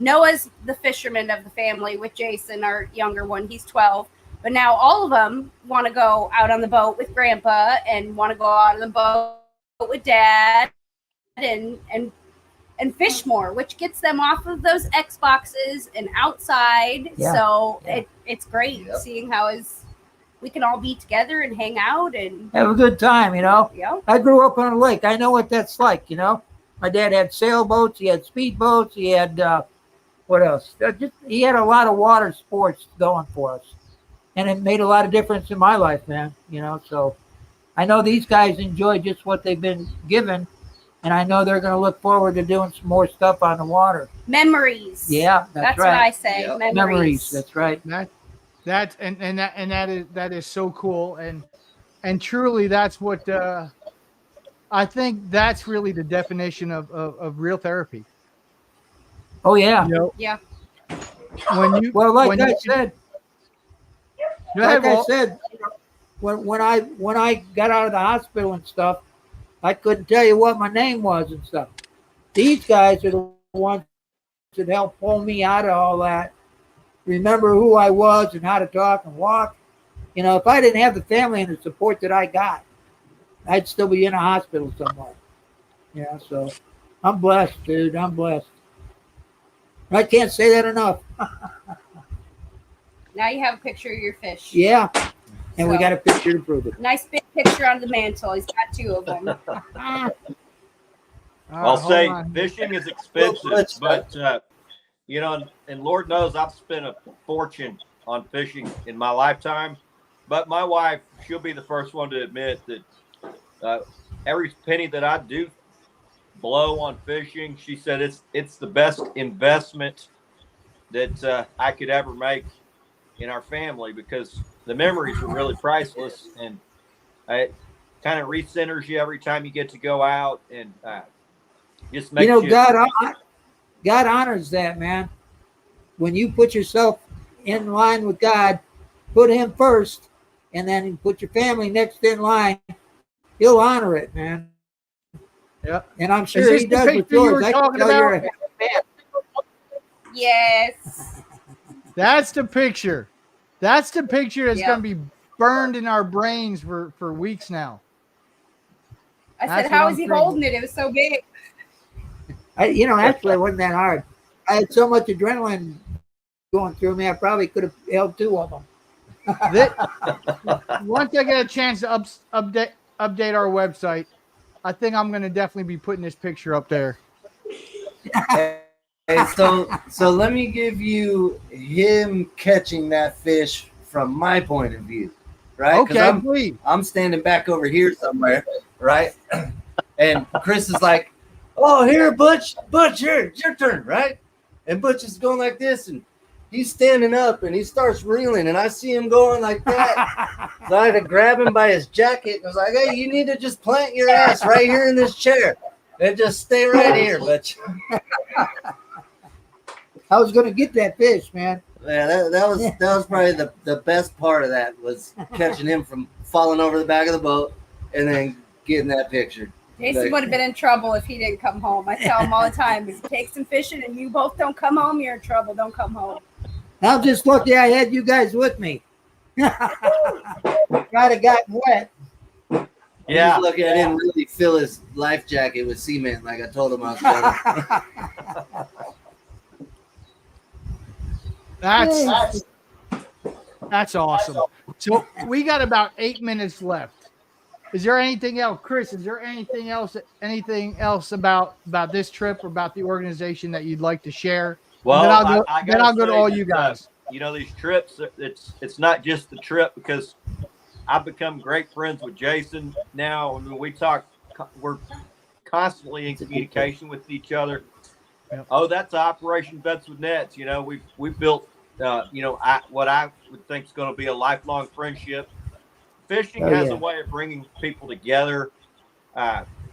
Noah's the fisherman of the family with Jason, our younger one. He's 12. But now all of them want to go out on the boat with Grandpa and want to go out on the boat with Dad and fish more, which gets them off of those Xboxes and outside. Yeah. So it's great seeing how we can all be together and hang out and have a good time, yeah. I grew up on a lake. I know what that's like, My dad had sailboats. He had speedboats. He had, what else? He had a lot of water sports going for us. And it made a lot of difference in my life, man. So I know these guys enjoy just what they've been given. And I know they're going to look forward to doing some more stuff on the water. Memories. Yeah, that's what right. I say. Yep. Memories. That's right. That is so cool, and truly that's what I think that's really the definition of real therapy. Oh yeah. Yeah. When you Well, like when I you- said, Go ahead, Walt. when I got out of the hospital and stuff, I couldn't tell you what my name was and stuff. These guys are the ones that helped pull me out of all that. Remember who I was and how to talk and walk. If I didn't have the family and the support that I got, I'd still be in a hospital somewhere. Yeah, so I'm blessed, dude. I'm blessed. I can't say that enough. Now you have a picture of your fish. Yeah, and we So- got a picture to prove it. Nice big picture on the mantle. He's got 2 of them. I'll hold say on. fishing is expensive, Well, but you know, and Lord knows I've spent a fortune on fishing in my lifetime. But my wife, she'll be the first one to admit that every penny that I do blow on fishing, she said it's the best investment that I could ever make in our family, because the memories are really priceless, and it kind of recenters you every time you get to go out, and just makes you. God honors that, man. When you put yourself in line with God, put Him first, and then put your family next in line, He'll honor it, man. Yep. And I'm Is sure this He the does with picture you yours. were I can talking tell you're a about? happy man. Yes. That's the picture. That's the picture that's Yep. going to be burned in our brains for weeks now. I That's said, how what is I'm he thinking. holding it? It was so big. Actually, it wasn't that hard. I had so much adrenaline going through me, I probably could have held 2 of them. Once I get a chance to update our website, I think I'm going to definitely be putting this picture up there. Hey, so let me give you him catching that fish from my point of view, right? 'Cause Okay, please. I'm standing back over here somewhere, right? And Chris is like, "Oh, here, Butch, here, it's your turn, right?" And Butch is going like this, and he's standing up, and he starts reeling, and I see him going like that. So I had to grab him by his jacket, and I was like, "Hey, you need to just plant your ass right here in this chair, and just stay right here, Butch." I was going to get that fish, man. Yeah, that was probably the best part of that, was catching him from falling over the back of the boat and then getting that picture. Jason Like- would have been in trouble if he didn't come home. I tell him all the time, if you take some fishing and you both don't come home, you're in trouble. Don't come home. I'm just lucky I had you guys with me. Might have gotten wet. Yeah. He's lucky I didn't really fill his life jacket with cement like I told him I was going. That's awesome. So we got about 8 minutes left. Is there anything else, Chris? Is there anything else about this trip or about the organization that you'd like to share? Well, then I'll go to say all that, you guys. These trips, it's not just the trip, because I've become great friends with Jason now. I mean, we're constantly in communication with each other. Yep. Oh, that's Operation Vets with Nets. We've built, what I would think is going to be a lifelong friendship. Fishing has a way of bringing people together,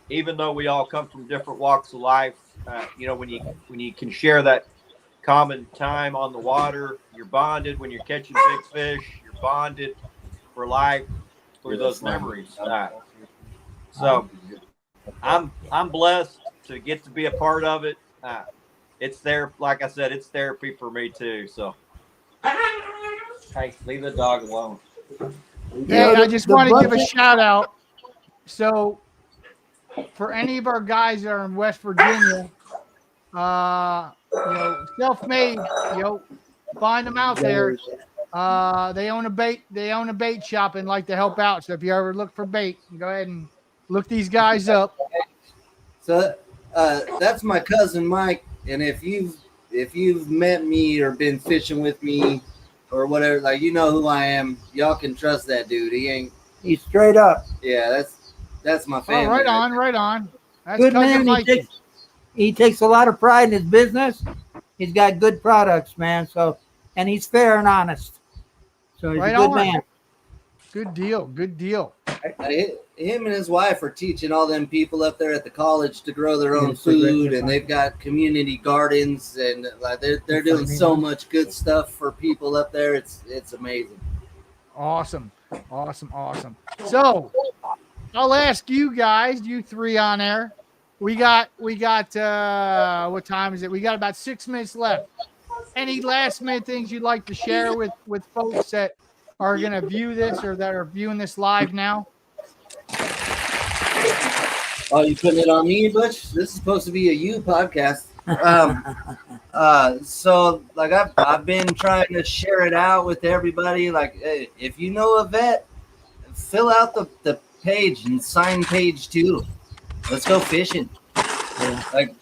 even though we all come from different walks of life. When you can share that common time on the water, you're bonded. When you're catching big fish, you're bonded for life, for those memories. So I'm blessed to get to be a part of it. It's there, like I said, it's therapy for me too. So, hey, leave the dog alone. Hey, I just want to give a shout out. So, for any of our guys that are in West Virginia, self-made, find them out there. They own a bait shop and like to help out. So if you ever look for bait, go ahead and look these guys up. So that's my cousin Mike, and if you've met me or been fishing with me or whatever, like, you know who I am. Y'all can trust that dude. He's straight up. Yeah, that's my family. Oh, right on. That's Good cousin man. Mikey. He takes a lot of pride in his business. He's got good products, man. So, and he's fair and honest. So he's Right a good on. man. Good deal. Him and his wife are teaching all them people up there at the college to grow their own food, and they've got community gardens, and like they're doing so much good stuff for people up there. It's amazing. Awesome. So I'll ask you guys, you three on there. We got what time is it? We got about 6 minutes left. Any last minute things you'd like to share with folks that are going to view this or that are viewing this live now? Oh, you putting it on me, Butch? This is supposed to be a you podcast. So like I've been trying to share it out with everybody. Like, hey, if you know a vet, fill out the page and sign page 2. Let's go fishing. Like,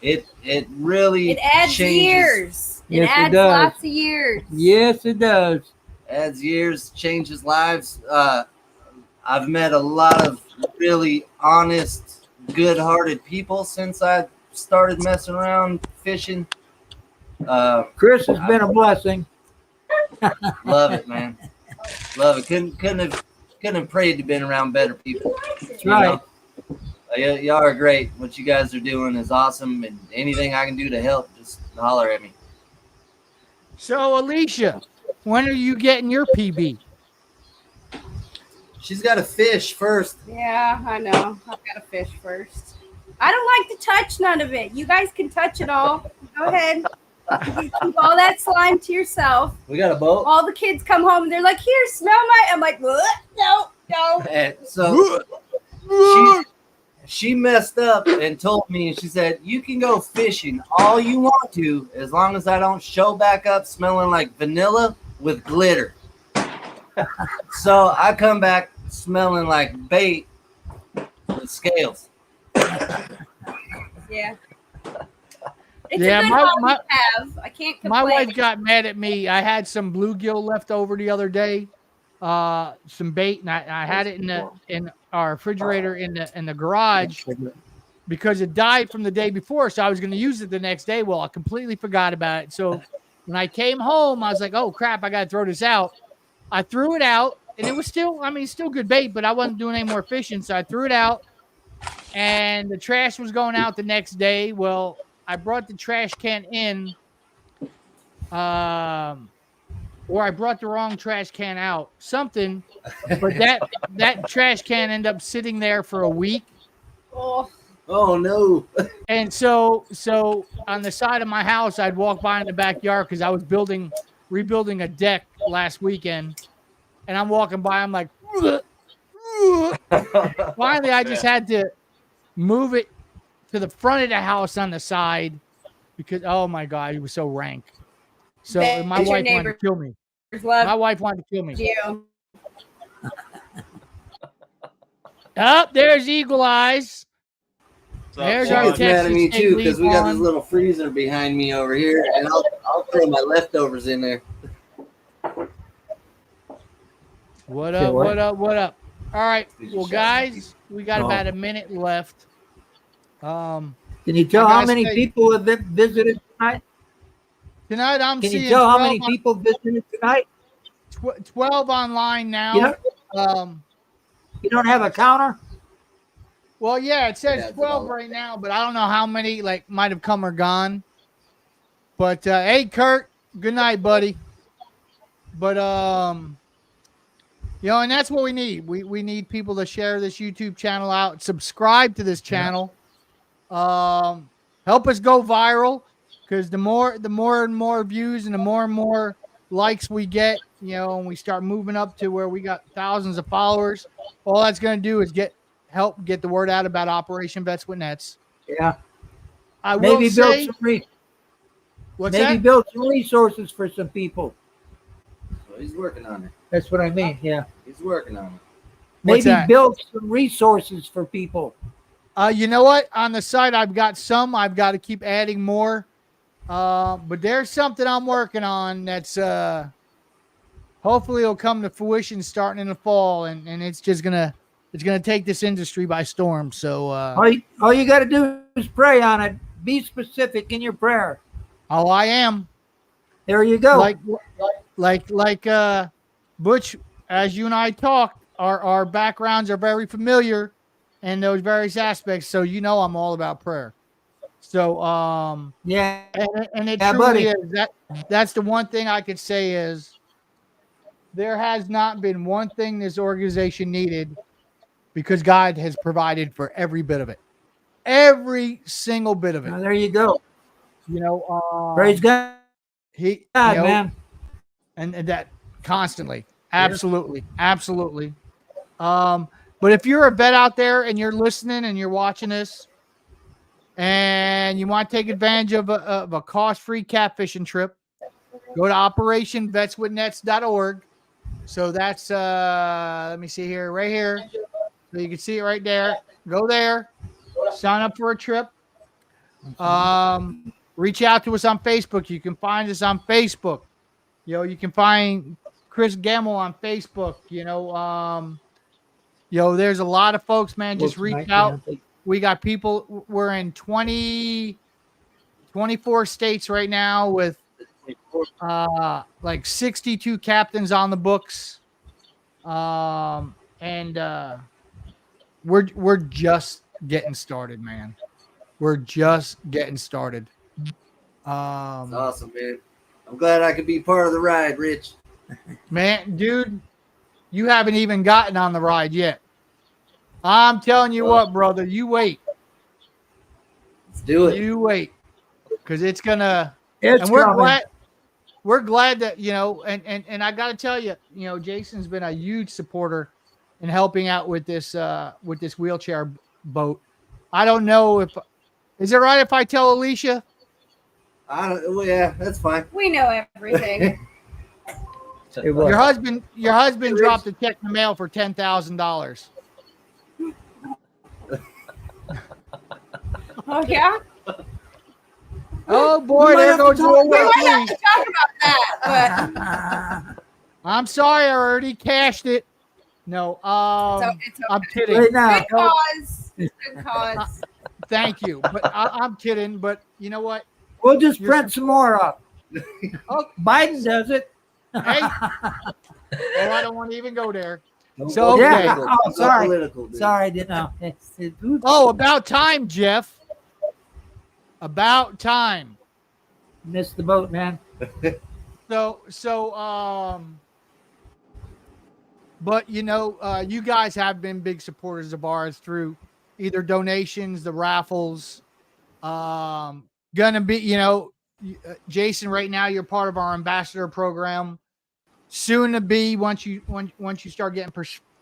it really It adds changes, years. It Yes, it adds does. lots of years. Yes, it does. adds years, changes lives. I've met a lot of really honest, good-hearted people since I started messing around fishing. Chris has been a blessing. Love it, man. Love it. Couldn't have prayed to been around better people. That's right. Y'all are great. What you guys are doing is awesome, and anything I can do to help, just holler at me. So, Alicia, when are you getting your PB? She's got to fish first. Yeah, I know. I've got to fish first. I don't like to touch none of it. You guys can touch it all. Go ahead. You keep all that slime to yourself. We got a boat. All the kids come home and they're like, "Here, smell my." I'm like, "What? No." And so she messed up and told me, she said, "You can go fishing all you want to, as long as I don't show back up smelling like vanilla with glitter." So I come back smelling like bait with scales. Yeah. It's Yeah, a good hobby to have. I can't complain. My wife got mad at me. I had some bluegill left over the other day, some bait, and I had it in our refrigerator in the garage because it died from the day before. So I was going to use it the next day. Well, I completely forgot about it. So when I came home, I was like, "Oh crap, I got to throw this out." I threw it out, and it was still good bait, but I wasn't doing any more fishing. So I threw it out, and the trash was going out the next day. Well, I brought the trash can in, or I brought the wrong trash can out. Something, but that trash can ended up sitting there for a week. Oh no! And so on the side of my house, I'd walk by in the backyard because I was rebuilding a deck last weekend, and I'm walking by. I'm like, finally, I just had to move it to the front of the house on the side because, oh my God, it was so rank. So my wife wanted to kill me. My wife wanted to kill me. You. Oh, there's Eagle Eyes. There's our She's mad at Texas me State too because we got this League little freezer behind me over here, and I'll throw my leftovers in there. What up? What up? What up? All right, well, guys, we got about a minute left. Can you tell how many people have visited tonight? Tonight, I'm seeing. Can you tell how many people visited tonight? 12 online now. You don't have a counter? Well, yeah, it says 12 right now, but I don't know how many might have come or gone. But hey, Kurt, good night, buddy. But and that's what we need. We need people to share this YouTube channel out, subscribe to this channel, help us go viral, because the more and more views and the more likes we get, and we start moving up to where we got thousands of followers, all that's going to do is help get the word out about Operation Vets with Nets. Yeah. I will say, build some resources for some people. So he's working on it. That's what I mean. Yeah. He's working on it. Maybe build some resources for people. You know what? On the site, I've got some. I've got to keep adding more. But there's something I'm working on that's hopefully it'll come to fruition starting in the fall, and it's just gonna take this industry by storm. So all you got to do is pray on it. Be specific in your prayer. Oh, I am. There you go. Like Butch, as you and I talked, our backgrounds are very familiar in those various aspects. So I'm all about prayer. So yeah, and it truly is. That's the one thing I could say is there has not been one thing this organization needed, because God has provided for every bit of it, every single bit of it. There you go. Praise God. Man, and that constantly, absolutely. But if you're a vet out there and you're listening and you're watching this and you want to take advantage of a cost-free catfishing trip, go to operationvetswithnets.org. So that's, let me see here, right here. So you can see it right there. Go there, sign up for a trip. Reach out to us on Facebook. You can find us on Facebook. You can find Chris Gammill on Facebook. There's a lot of folks, man. Just reach out. We got people. We're in 24 states right now with like 62 captains on the books. We're just getting started, man. We're just getting started. That's awesome, man. I'm glad I could be part of the ride, Rich. Man, dude, you haven't even gotten on the ride yet. I'm telling you what, brother, you wait. Let's do it. You wait. Because it's gonna It's we're glad that, and I gotta tell you, Jason's been a huge supporter in helping out with this wheelchair boat. I don't know is it right if I tell Alicia? Well, yeah, that's fine. We know everything. Your husband dropped a check in the mail for $10,000. Oh yeah. Oh boy, there goes World We War might have III. to talk about that, I'm sorry, I already cashed it. No, but it's okay. I'm kidding. Right now. Good cause. Good cause. Thank you, but I'm kidding. But you know what? We'll just print some more up. Oh, Biden does it. hey. I don't want to even go there. Don't So, go okay. political. Oh, Don't go sorry. political, dude. Sorry, I didn't know. Oh, about time, Jeff. About time. Missed the boat, man. But you guys have been big supporters of ours through either donations, the raffles. Gonna be, Jason, right now you're part of our ambassador program. Soon to be, once you start getting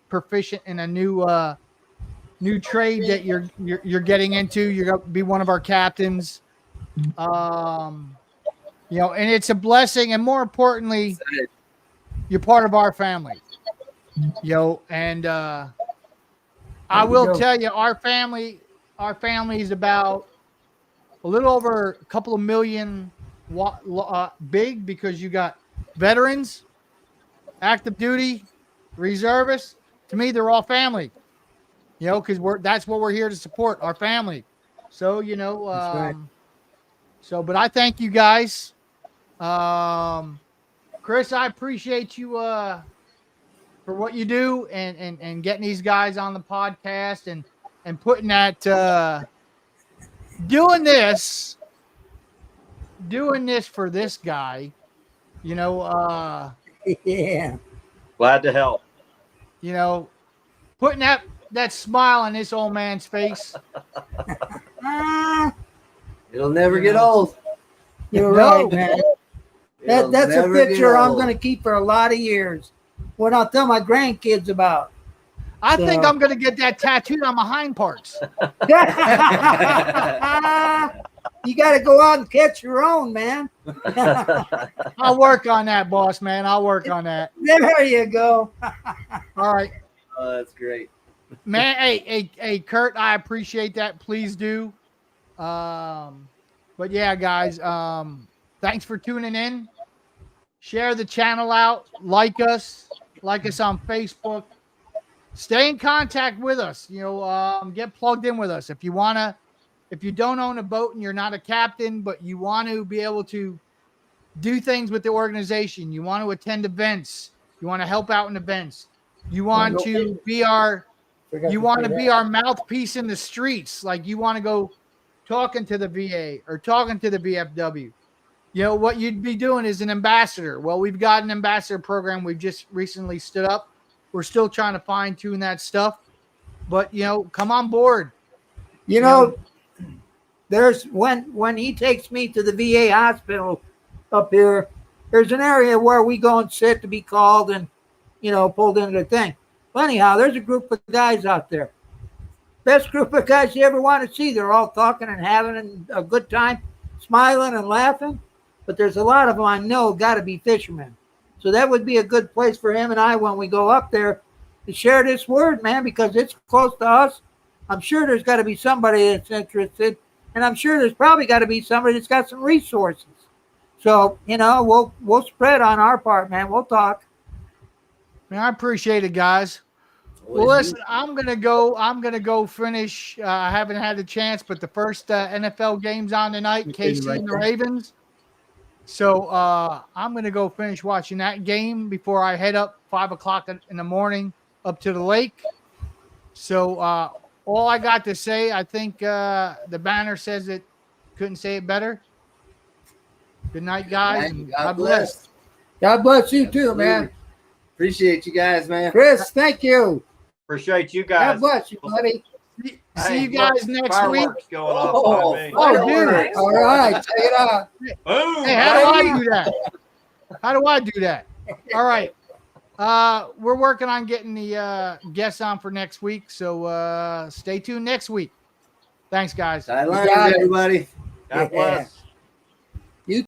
proficient in a new trade that you're getting into, you're gonna be one of our captains. And it's a blessing, and more importantly, you're part of our family. And I will tell you, our family is about a little over a couple of million big, because you got veterans, active duty, reservists. To me, they're all family. Because that's what we're here to support, our family. So right. but I thank you guys. Chris, I appreciate you for what you do and getting these guys on the podcast and putting that doing this for this guy, Yeah. Glad to help. putting that smile on this old man's face. It'll never get old. You're No. right, man. It'll That's a never get picture I'm old. going to keep for a lot of years. What I'll tell my grandkids about. I think So- I'm going to get that tattooed on my hind parts. You got to go out and catch your own, man. I'll work on that, boss man. I'll work on that. There you go. All right. Oh, that's great. Man, hey, Kurt, I appreciate that. Please do. But yeah, guys, thanks for tuning in. Share the channel out. Like us on Facebook. Stay in contact with us. Get plugged in with us. If you don't own a boat and you're not a captain, but you want to be able to do things with the organization, you want to attend events, you want to help out in events, you want to be our mouthpiece in the streets. Like you want to go talking to the VA or talking to the VFW. What you'd be doing is an ambassador. Well, we've got an ambassador program we've just recently stood up. We're still trying to fine tune that stuff, but come on board. There's when he takes me to the VA hospital up here, there's an area where we go and sit to be called and pulled into the thing. anyhow, there's a group of guys out there. Best group of guys you ever want to see. They're all talking and having a good time, smiling and laughing. But there's a lot of them I know got to be fishermen. So that would be a good place for him and I when we go up there to share this word, man, because it's close to us. I'm sure there's got to be somebody that's interested. And I'm sure there's probably got to be somebody that's got some resources. So, we'll spread on our part, man. We'll talk. Man, I appreciate it, guys. Well, listen, I'm gonna go finish. I haven't had a chance, but the first NFL game's on tonight, KC and the Ravens. So I'm gonna go finish watching that game before I head up 5 o'clock in the morning up to the lake. So all I got to say, I think the banner says it. Couldn't say it better. Good night, guys. And God bless. God bless you too, man. Appreciate you guys, man. Chris, thank you. Appreciate you guys. God bless you, buddy. See you guys next week. Fireworks going off by me. Dude. All right, take it out. Boom. Hey, how do I do that? How do I do that? All right. We're working on getting the guests on for next week, so stay tuned next week. Thanks, guys. Everybody. God bless.